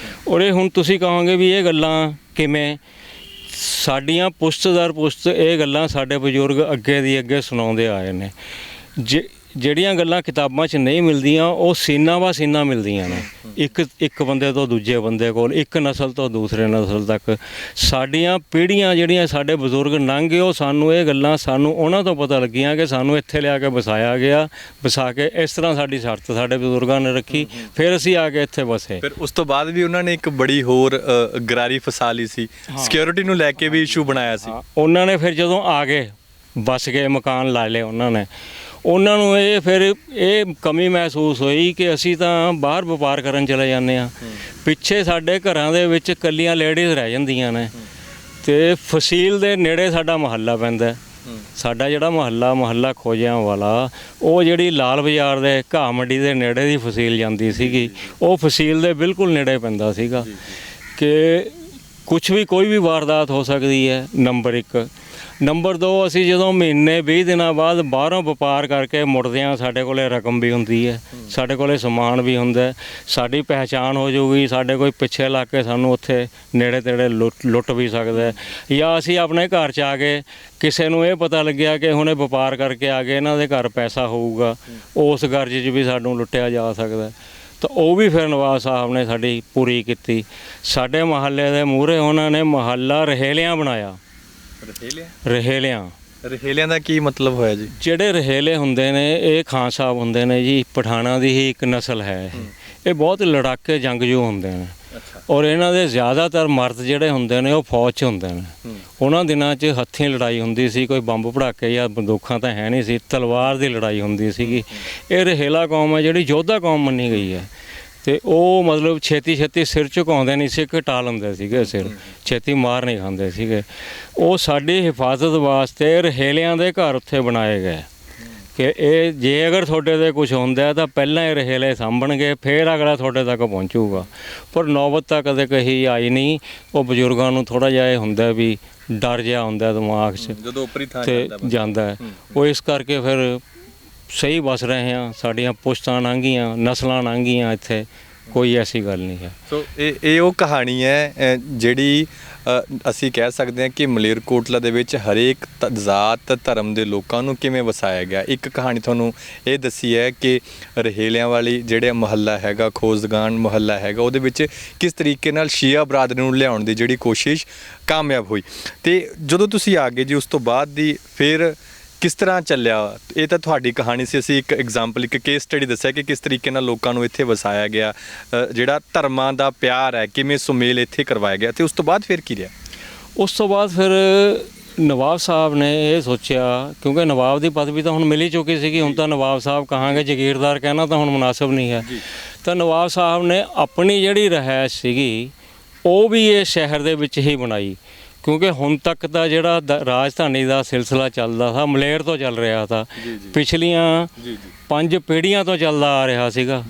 [SPEAKER 2] ਔਰ ਇਹ ਹੁਣ ਤੁਸੀਂ ਕਹੋਗੇ ਵੀ ਇਹ ਗੱਲਾਂ ਕਿਵੇਂ? ਸਾਡੀਆਂ ਪੁਸ਼ਤ ਦਰ ਪੁਸ਼ਤ ਇਹ ਗੱਲਾਂ ਸਾਡੇ ਬਜ਼ੁਰਗ ਅੱਗੇ ਦੀ ਅੱਗੇ ਸੁਣਾਉਂਦੇ ਆਏ ਨੇ। ਜਿਹੜੀਆਂ ਗੱਲਾਂ ਕਿਤਾਬਾਂ 'ਚ ਨਹੀਂ ਮਿਲਦੀਆਂ ਉਹ ਸੀਨਾ ਵਾ ਸੀਨਾ ਮਿਲਦੀਆਂ ਨੇ, ਇੱਕ ਬੰਦੇ ਤੋਂ ਦੂਜੇ ਬੰਦੇ ਕੋਲ, ਇੱਕ ਨਸਲ ਤੋਂ ਦੂਸਰੇ ਨਸਲ ਤੱਕ। ਸਾਡੀਆਂ ਪੀੜ੍ਹੀਆਂ ਜਿਹੜੀਆਂ ਸਾਡੇ ਬਜ਼ੁਰਗ ਲੰਘ ਗਏ, ਉਹ ਸਾਨੂੰ ਇਹ ਗੱਲਾਂ ਸਾਨੂੰ ਉਹਨਾਂ ਤੋਂ ਪਤਾ ਲੱਗੀਆਂ ਕਿ ਸਾਨੂੰ ਇੱਥੇ ਲਿਆ ਕੇ ਵਸਾਇਆ ਗਿਆ, ਵਸਾ ਕੇ ਇਸ ਤਰ੍ਹਾਂ ਸਾਡੀ ਸ਼ਰਤ ਸਾਡੇ ਬਜ਼ੁਰਗਾਂ ਨੇ ਰੱਖੀ, ਫਿਰ ਅਸੀਂ ਆ ਕੇ ਇੱਥੇ ਵਸੇ।
[SPEAKER 1] ਫਿਰ ਉਸ ਤੋਂ ਬਾਅਦ ਵੀ ਉਹਨਾਂ ਨੇ ਇੱਕ ਬੜੀ ਹੋਰ ਗਰਾਰੀ ਫਸਾ ਲਈ ਸੀ, ਸਿਕਿਉਰਿਟੀ ਨੂੰ ਲੈ ਕੇ ਵੀ ਇਸ਼ੂ ਬਣਾਇਆ ਸੀ।
[SPEAKER 2] ਉਹਨਾਂ ਨੇ ਫਿਰ ਜਦੋਂ ਆ ਗਏ ਵਸ ਗਏ, ਮਕਾਨ ਲਾ ਲਏ ਉਹਨਾਂ ਨੂੰ ਫਿਰ ਇਹ ਕਮੀ ਮਹਿਸੂਸ ਹੋਈ ਕਿ ਅਸੀਂ ਤਾਂ ਬਾਹਰ ਵਪਾਰ ਕਰਨ ਚਲੇ ਜਾਂਦੇ ਹਾਂ, ਪਿੱਛੇ ਸਾਡੇ ਘਰਾਂ ਦੇ ਵਿੱਚ ਇਕੱਲੀਆਂ ਲੇਡੀਜ਼ ਰਹਿ ਜਾਂਦੀਆਂ ਨੇ, ਤੇ ਫਸੀਲ ਦੇ ਨੇੜੇ ਸਾਡਾ ਮੁਹੱਲਾ ਪੈਂਦਾ। ਸਾਡਾ ਜਿਹੜਾ ਮੁਹੱਲਾ ਖੋਜਿਆਂ ਵਾਲਾ, ਉਹ ਜਿਹੜੀ ਲਾਲ ਬਾਜ਼ਾਰ ਦੇ ਘਾਹ ਮੰਡੀ ਦੇ ਨੇੜੇ ਦੀ ਫਸੀਲ ਜਾਂਦੀ ਸੀਗੀ, ਉਹ ਫਸੀਲ ਦੇ ਬਿਲਕੁਲ ਨੇੜੇ ਪੈਂਦਾ ਸੀਗਾ ਕਿ ਕੁਝ ਵੀ ਕੋਈ ਵੀ ਵਾਰਦਾਤ ਹੋ ਸਕਦੀ ਹੈ। ਨੰਬਰ 1। ਨੰਬਰ 2, ਅਸੀਂ ਜਦੋਂ ਮਹੀਨੇ 20 ਦਿਨਾਂ ਬਾਅਦ ਬਾਹਰੋਂ ਵਪਾਰ ਕਰਕੇ ਮੁੜਦੇ ਹਾਂ, ਸਾਡੇ ਕੋਲੇ ਰਕਮ ਵੀ ਹੁੰਦੀ ਹੈ, ਸਾਡੇ ਕੋਲੇ ਸਮਾਨ ਵੀ ਹੁੰਦਾ, ਸਾਡੀ ਪਹਿਚਾਣ ਹੋ ਜਾਊਗੀ, ਸਾਡੇ ਕੋਈ ਪਿੱਛੇ ਲੱਗ ਕੇ ਸਾਨੂੰ ਉੱਥੇ ਨੇੜੇ ਤੇੜੇ ਲੁੱਟ ਵੀ ਸਕਦਾ, ਜਾਂ ਅਸੀਂ ਆਪਣੇ ਘਰ 'ਚ ਆ ਗਏ, ਕਿਸੇ ਨੂੰ ਇਹ ਪਤਾ ਲੱਗਿਆ ਕਿ ਹੁਣੇ ਵਪਾਰ ਕਰਕੇ ਆ ਗਏ, ਇਹਨਾਂ ਦੇ ਘਰ ਪੈਸਾ ਹੋਊਗਾ, ਉਸ ਗਰਜ 'ਚ ਵੀ ਸਾਨੂੰ ਲੁੱਟਿਆ ਜਾ ਸਕਦਾ। ਤਾਂ ਉਹ ਵੀ ਫਿਰ ਨਵਾਬ ਸਾਹਿਬ ਨੇ ਸਾਡੀ ਪੂਰੀ ਕੀਤੀ। ਸਾਡੇ ਮੁਹੱਲੇ ਦੇ ਮੂਹਰੇ ਉਹਨਾਂ ਨੇ ਮੁਹੱਲਾ ਰਹੇਲਿਆਂ ਬਣਾਇਆ। ਰਹੇਲਿਆਂ ਦਾ ਕੀ ਮਤਲਬ ਹੋਇਆ ਜੀ? ਜਿਹੜੇ ਰਹੇਲੇ ਹੁੰਦੇ ਨੇ, ਇਹ ਖਾਨ ਸਾਹਿਬ ਹੁੰਦੇ ਨੇ ਜੀ, ਪਠਾਣਾ ਦੀ ਹੀ ਇੱਕ ਨਸਲ ਹੈ। ਇਹ ਬਹੁਤ ਲੜਾਕੇ ਜੰਗਜੂ ਹੁੰਦੇ ਨੇ, ਔਰ ਇਹਨਾਂ ਦੇ ਜ਼ਿਆਦਾਤਰ ਮਰਦ ਜਿਹੜੇ ਹੁੰਦੇ ਨੇ ਉਹ ਫੌਜ 'ਚ ਹੁੰਦੇ ਨੇ। ਉਹਨਾਂ ਦਿਨਾਂ 'ਚ ਹੱਥੀਂ ਲੜਾਈ ਹੁੰਦੀ ਸੀ, ਕੋਈ ਬੰਬ ਪੜਾਕੇ ਜਾਂ ਬੰਦੂਕਾਂ ਤਾਂ ਹੈ ਨਹੀਂ ਸੀ, ਤਲਵਾਰ ਦੀ ਲੜਾਈ ਹੁੰਦੀ ਸੀਗੀ। ਇਹ ਰਹੇਲਾ ਕੌਮ ਹੈ ਜਿਹੜੀ ਯੋਧਾ ਕੌਮ ਮੰਨੀ ਗਈ ਹੈ, ਤੇ ਉਹ ਮਤਲਬ ਛੇਤੀ ਸਿਰ ਝੁਕਾਉਂਦੇ ਨਹੀਂ ਸੀ, ਘਟਾ ਲੈਂਦੇ ਸੀਗੇ ਸਿਰ, ਛੇਤੀ ਮਾਰ ਨਹੀਂ ਖਾਂਦੇ ਸੀਗੇ। ਉਹ ਸਾਡੀ ਹਿਫਾਜ਼ਤ ਵਾਸਤੇ ਰਹੇਲਿਆਂ ਦੇ ਘਰ ਉੱਥੇ ਬਣਾਏ ਗਏ ਕਿ ਇਹ ਜੇ ਅਗਰ ਤੁਹਾਡੇ 'ਤੇ ਕੁਝ ਹੁੰਦਾ ਤਾਂ ਪਹਿਲਾਂ ਇਹ ਰਹੇਲੇ ਸਾਂਭਣਗੇ, ਫਿਰ ਅਗਲਾ ਤੁਹਾਡੇ ਤੱਕ ਪਹੁੰਚੂਗਾ। ਪਰ ਨੌਬਤ ਤਾਂ ਕਦੇ ਕਹੀ ਆਈ ਨਹੀਂ। ਉਹ ਬਜ਼ੁਰਗਾਂ ਨੂੰ ਥੋੜ੍ਹਾ ਜਿਹਾ ਇਹ ਹੁੰਦਾ ਵੀ ਡਰ ਜਿਹਾ ਹੁੰਦਾ ਦਿਮਾਗ 'ਚ
[SPEAKER 1] ਜਦੋਂ ਉੱਪਰੀ ਥਾਂ
[SPEAKER 2] ਜਾਂਦਾ, ਉਹ ਇਸ ਕਰਕੇ ਫਿਰ ਸਹੀ ਵਸ ਰਹੇ ਹਾਂ। ਸਾਡੀਆਂ ਪੁਸ਼ਤਾਂ ਲੰਘੀਆਂ, ਨਸਲਾਂ ਲੰਘੀਆਂ, ਇੱਥੇ ਕੋਈ ਐਸੀ ਗੱਲ ਨਹੀਂ ਹੈ।
[SPEAKER 1] ਸੋ ਇਹ ਉਹ ਕਹਾਣੀ ਹੈ ਜਿਹੜੀ ਅਸੀਂ ਕਹਿ ਸਕਦੇ ਹਾਂ ਕਿ ਮਲੇਰਕੋਟਲਾ ਦੇ ਵਿੱਚ ਹਰੇਕ ਜ਼ਾਤ ਧਰਮ ਦੇ ਲੋਕਾਂ ਨੂੰ ਕਿਵੇਂ ਵਸਾਇਆ ਗਿਆ। ਇੱਕ ਕਹਾਣੀ ਤੁਹਾਨੂੰ ਇਹ ਦੱਸੀ ਹੈ ਕਿ ਰਹੇਲਿਆਂ ਵਾਲੀ ਜਿਹੜੇ ਮੁਹੱਲਾ ਹੈਗਾ, ਖੋਜਗਾਨ ਮੁਹੱਲਾ ਹੈਗਾ, ਉਹਦੇ ਵਿੱਚ ਕਿਸ ਤਰੀਕੇ ਨਾਲ ਸ਼ੀਆ ਬਰਾਦਰੀ ਨੂੰ ਲਿਆਉਣ ਦੀ ਜਿਹੜੀ ਕੋਸ਼ਿਸ਼ ਕਾਮਯਾਬ ਹੋਈ। ਅਤੇ ਜਦੋਂ ਤੁਸੀਂ ਆ ਗਏ ਜੀ, ਉਸ ਤੋਂ ਬਾਅਦ ਦੀ ਫਿਰ ਕਿਸ ਤਰ੍ਹਾਂ ਚੱਲਿਆ? ਇਹ ਤਾਂ ਤੁਹਾਡੀ ਕਹਾਣੀ ਸੀ, ਅਸੀਂ ਇੱਕ ਐਗਜ਼ਾਮਪਲ, ਇੱਕ ਕੇਸ ਸਟੱਡੀ ਦੱਸਿਆ ਕਿ ਕਿਸ ਤਰੀਕੇ ਨਾਲ ਲੋਕਾਂ ਨੂੰ ਇੱਥੇ ਵਸਾਇਆ ਗਿਆ, ਜਿਹੜਾ ਧਰਮਾਂ ਦਾ ਪਿਆਰ ਹੈ ਕਿਵੇਂ ਸੁਮੇਲ ਇੱਥੇ ਕਰਵਾਇਆ ਗਿਆ। ਅਤੇ ਉਸ ਤੋਂ ਬਾਅਦ ਫਿਰ ਕੀ ਰਿਹਾ?
[SPEAKER 2] ਉਸ ਤੋਂ ਬਾਅਦ ਫਿਰ ਨਵਾਬ ਸਾਹਿਬ ਨੇ ਇਹ ਸੋਚਿਆ, ਕਿਉਂਕਿ ਨਵਾਬ ਦੀ ਪਦਵੀ ਤਾਂ ਹੁਣ ਮਿਲ ਹੀ ਚੁੱਕੀ ਸੀਗੀ, ਹੁਣ ਤਾਂ ਨਵਾਬ ਸਾਹਿਬ ਕਹਾਂਗੇ, ਜਾਗੀਰਦਾਰ ਕਹਿਣਾ ਤਾਂ ਹੁਣ ਮੁਨਾਸਬ ਨਹੀਂ ਹੈ। ਤਾਂ ਨਵਾਬ ਸਾਹਿਬ ਨੇ ਆਪਣੀ ਜਿਹੜੀ ਰਿਹਾਇਸ਼ ਸੀਗੀ ਉਹ ਵੀ ਇਹ ਸ਼ਹਿਰ ਦੇ ਵਿੱਚ ਹੀ ਬਣਾਈ, ਕਿਉਂਕਿ ਹੁਣ ਤੱਕ ਦਾ ਜਿਹੜਾ ਰਾਜਧਾਨੀ ਦਾ ਸਿਲਸਿਲਾ ਚੱਲਦਾ ਸੀ, ਮਲੇਰ ਤੋਂ ਚੱਲ ਰਿਹਾ ਸੀ, ਪਿਛਲੀਆਂ 5 ਪੀੜ੍ਹੀਆਂ ਤੋਂ ਚੱਲਦਾ ਆ ਰਿਹਾ ਸੀਗਾ,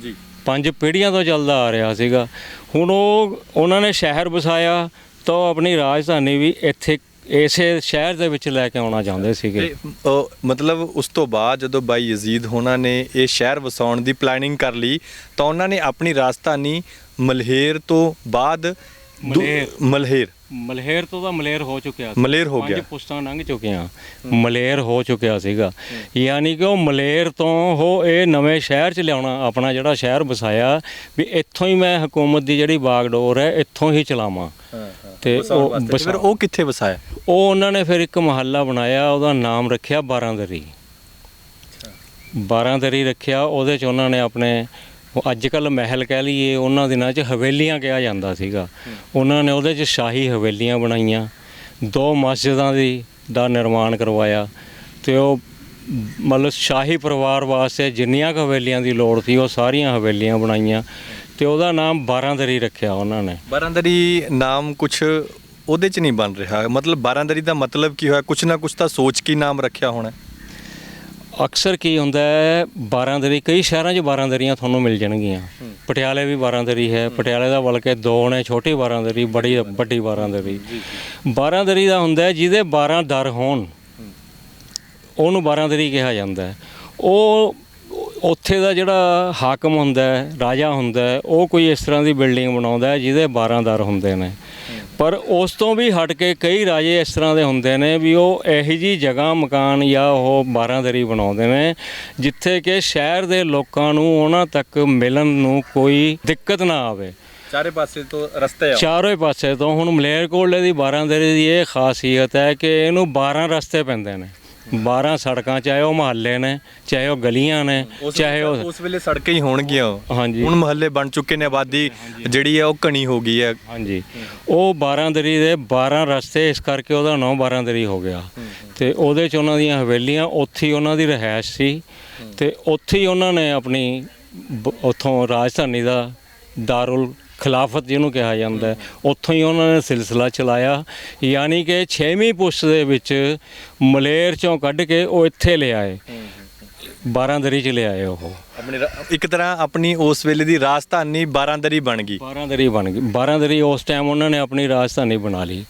[SPEAKER 2] 5 ਪੀੜ੍ਹੀਆਂ ਤੋਂ ਚੱਲਦਾ ਆ ਰਿਹਾ ਸੀਗਾ। ਹੁਣ ਉਹਨਾਂ ਨੇ ਸ਼ਹਿਰ ਵਸਾਇਆ ਤਾਂ ਉਹ ਆਪਣੀ ਰਾਜਧਾਨੀ ਵੀ ਇੱਥੇ ਇਸੇ ਸ਼ਹਿਰ ਦੇ ਵਿੱਚ ਲੈ ਕੇ ਆਉਣਾ ਚਾਹੁੰਦੇ ਸੀਗੇ।
[SPEAKER 1] ਮਤਲਬ ਉਸ ਤੋਂ ਬਾਅਦ ਜਦੋਂ ਬਾਈ ਯਜ਼ੀਦ ਹੋਣਾ ਨੇ ਇਹ ਸ਼ਹਿਰ ਵਸਾਉਣ ਦੀ ਪਲੈਨਿੰਗ ਕਰ ਲਈ ਤਾਂ ਉਹਨਾਂ ਨੇ ਆਪਣੀ ਰਾਜਧਾਨੀ ਮਲਹੇਰ ਤੋਂ ਬਾਅਦ ਮਲਹੇਰ ਤੋਂ ਤਾਂ ਮਲੇਰ ਹੋ ਚੁੱਕਿਆ ਸੀ, ਮਲੇਰ ਹੋ ਗਿਆ, 5 ਪੁਸ਼ਤਾਂ ਲੰਘ ਚੁੱਕੀਆਂ, ਮਲੇਰ ਹੋ ਚੁੱਕਿਆ ਸੀਗਾ। ਯਾਨੀ ਕਿ ਉਹ ਮਲੇਰ ਤੋਂ ਉਹ ਇਹ ਨਵੇਂ ਸ਼ਹਿਰ 'ਚ ਲਿਆਉਣਾ, ਆਪਣਾ ਜਿਹੜਾ ਸ਼ਹਿਰ ਵਸਾਇਆ ਵੀ ਇੱਥੋਂ ਹੀ ਮੈਂ ਹਕੂਮਤ ਦੀ ਜਿਹੜੀ ਬਾਗਡੋਰ ਹੈ ਇੱਥੋਂ ਹੀ ਚਲਾਵਾਂ। ਤੇ ਉਹ ਕਿੱਥੇ ਵਸਾਇਆ? ਉਹ ਉਹਨਾਂ ਨੇ ਫਿਰ ਇੱਕ ਮੁਹੱਲਾ ਬਣਾਇਆ, ਉਹਦਾ ਨਾਮ ਰੱਖਿਆ ਬਾਰਾਂਦਰੀ। ਬਾਰਾਂਦਰੀ ਰੱਖਿਆ, ਉਹਦੇ 'ਚ ਉਹਨਾਂ ਨੇ ਆਪਣੇ, ਅੱਜ ਕੱਲ੍ਹ ਮਹਿਲ ਕਹਿ ਲਈਏ, ਉਹਨਾਂ ਦਿਨਾਂ 'ਚ ਹਵੇਲੀਆਂ ਕਿਹਾ ਜਾਂਦਾ ਸੀਗਾ, ਉਹਨਾਂ ਨੇ ਉਹਦੇ 'ਚ ਸ਼ਾਹੀ ਹਵੇਲੀਆਂ ਬਣਾਈਆਂ, 2 ਮਸਜਿਦਾਂ ਦਾ ਨਿਰਮਾਣ ਕਰਵਾਇਆ, ਅਤੇ ਉਹ ਮਤਲਬ ਸ਼ਾਹੀ ਪਰਿਵਾਰ ਵਾਸਤੇ ਜਿੰਨੀਆਂ ਕੁ ਹਵੇਲੀਆਂ ਦੀ ਲੋੜ ਸੀ ਉਹ ਸਾਰੀਆਂ ਹਵੇਲੀਆਂ ਬਣਾਈਆਂ, ਅਤੇ ਉਹਦਾ ਨਾਮ ਬਾਰਾਂਦਰੀ ਰੱਖਿਆ ਉਹਨਾਂ ਨੇ। ਬਾਰਾਂਦਰੀ ਨਾਮ ਕੁਛ ਉਹਦੇ 'ਚ ਨਹੀਂ ਬਣ ਰਿਹਾ, ਮਤਲਬ ਬਾਰਾਂਦਰੀ ਦਾ ਮਤਲਬ ਕੀ ਹੋਇਆ? ਕੁਛ ਨਾ ਕੁਛ ਤਾਂ ਸੋਚ ਕੇ ਨਾਮ ਰੱਖਿਆ ਹੋਣਾ। ਅਕਸਰ ਕੀ ਹੁੰਦਾ ਹੈ, ਬਾਰਾਂਦਰੀ ਕਈ ਸ਼ਹਿਰਾਂ 'ਚ ਬਾਰਾਂਦਰੀਆਂ ਤੁਹਾਨੂੰ ਮਿਲ ਜਾਣਗੀਆਂ, ਪਟਿਆਲੇ ਵੀ ਬਾਰਾਂਦਰੀ ਹੈ, ਪਟਿਆਲੇ ਦਾ ਬਲਕਿ 2 ਨੇ, ਛੋਟੀ ਬਾਰਾਂਦਰੀ, ਵੱਡੀ ਬਾਰਾਂਦਰੀ। ਬਾਰਾਂਦਰੀ ਦਾ ਹੁੰਦਾ ਜਿਹਦੇ 12 ਦਰ ਹੋਣ, ਉਹਨੂੰ ਬਾਰਾਂਦਰੀ ਕਿਹਾ ਜਾਂਦਾ। ਉਹ ਉੱਥੇ ਦਾ ਜਿਹੜਾ ਹਾਕਮ ਹੁੰਦਾ, ਰਾਜਾ ਹੁੰਦਾ, ਉਹ ਕੋਈ ਇਸ ਤਰ੍ਹਾਂ ਦੀ ਬਿਲਡਿੰਗ ਬਣਾਉਂਦਾ ਜਿਹਦੇ 12 ਦਰ ਹੁੰਦੇ ਨੇ।
[SPEAKER 2] ਪਰ ਉਸ ਤੋਂ ਵੀ ਹਟ ਕੇ ਕਈ ਰਾਜੇ ਇਸ ਤਰ੍ਹਾਂ ਦੇ ਹੁੰਦੇ ਨੇ ਵੀ ਉਹ ਇਹੋ ਜਿਹੀ ਜਗ੍ਹਾ ਮਕਾਨ ਜਾਂ ਉਹ ਬਾਰਾਂਦਰੀ ਬਣਾਉਂਦੇ ਨੇ ਜਿੱਥੇ ਕਿ ਸ਼ਹਿਰ ਦੇ ਲੋਕਾਂ ਨੂੰ ਉਹਨਾਂ ਤੱਕ ਮਿਲਣ ਨੂੰ ਕੋਈ ਦਿੱਕਤ ਨਾ ਆਵੇ।
[SPEAKER 1] ਚਾਰੇ ਪਾਸੇ ਤੋਂ ਰਸਤੇ ਆ,
[SPEAKER 2] ਚਾਰੋਂ ਹੀ ਪਾਸੇ ਤੋਂ। ਹੁਣ ਮਲੇਰਕੋਟਲੇ ਦੀ ਬਾਰਾਂਦਰੀ ਦੀ ਇਹ ਖਾਸੀਅਤ ਹੈ ਕਿ ਇਹਨੂੰ 12 ਰਸਤੇ ਪੈਂਦੇ ਨੇ, 12 ਸੜਕਾਂ, ਚਾਹੇ ਉਹ ਮੁਹੱਲੇ ਨੇ, ਚਾਹੇ ਉਹ ਗਲੀਆਂ ਨੇ, ਚਾਹੇ ਉਹ
[SPEAKER 1] ਉਸ ਵੇਲੇ ਸੜਕਾਂ ਹੀ ਹੋਣਗੀਆਂ।
[SPEAKER 2] ਹਾਂਜੀ,
[SPEAKER 1] ਹੁਣ ਮੁਹੱਲੇ ਬਣ ਚੁੱਕੇ ਨੇ, ਆਬਾਦੀ ਜਿਹੜੀ ਹੈ ਉਹ ਘਣੀ ਹੋ ਗਈ ਹੈ।
[SPEAKER 2] ਹਾਂਜੀ, ਉਹ ਬਾਰਾਂਦਰੀ ਦੇ 12 ਰਸਤੇ, ਇਸ ਕਰਕੇ ਉਹਦਾ ਨਾਂ ਬਾਰਾਂਦਰੀ ਹੋ ਗਿਆ। ਤੇ ਉਹਦੇ 'ਚ ਉਹਨਾਂ ਦੀਆਂ ਹਵੇਲੀਆਂ, ਉੱਥੇ ਹੀ ਉਹਨਾਂ ਦੀ ਰਿਹਾਇਸ਼ ਸੀ ਤੇ ਉੱਥੇ ਹੀ ਉਹਨਾਂ ਨੇ ਆਪਣੀ ਉੱਥੋਂ ਰਾਜਧਾਨੀ ਦਾ ਦਾਰੁਲ ਖਿਲਾਫਤ ਜਿਹਨੂੰ ਕਿਹਾ ਜਾਂਦਾ, ਉੱਥੋਂ ਹੀ ਉਹਨਾਂ ਨੇ ਸਿਲਸਿਲਾ ਚਲਾਇਆ। ਯਾਨੀ ਕਿ 6ਵੀਂ ਪੁਸ਼ਤ ਦੇ ਵਿੱਚ ਮਲੇਰ 'ਚੋਂ ਕੱਢ ਕੇ ਉਹ ਇੱਥੇ ਲਿਆਏ, ਬਾਰਾਂਦਰੀ 'ਚ ਲਿਆਏ। ਉਹ
[SPEAKER 1] ਆਪਣੀ ਇੱਕ ਤਰ੍ਹਾਂ ਆਪਣੀ ਉਸ ਵੇਲੇ ਦੀ ਰਾਜਧਾਨੀ ਬਾਰਾਂਦਰੀ ਬਣ ਗਈ।
[SPEAKER 2] ਬਾਰਾਂਦਰੀ ਬਣ ਗਈ। ਬਾਰਾਂਦਰੀ ਉਸ ਟਾਈਮ ਉਹਨਾਂ ਨੇ ਆਪਣੀ ਰਾਜਧਾਨੀ ਬਣਾ ਲਈ।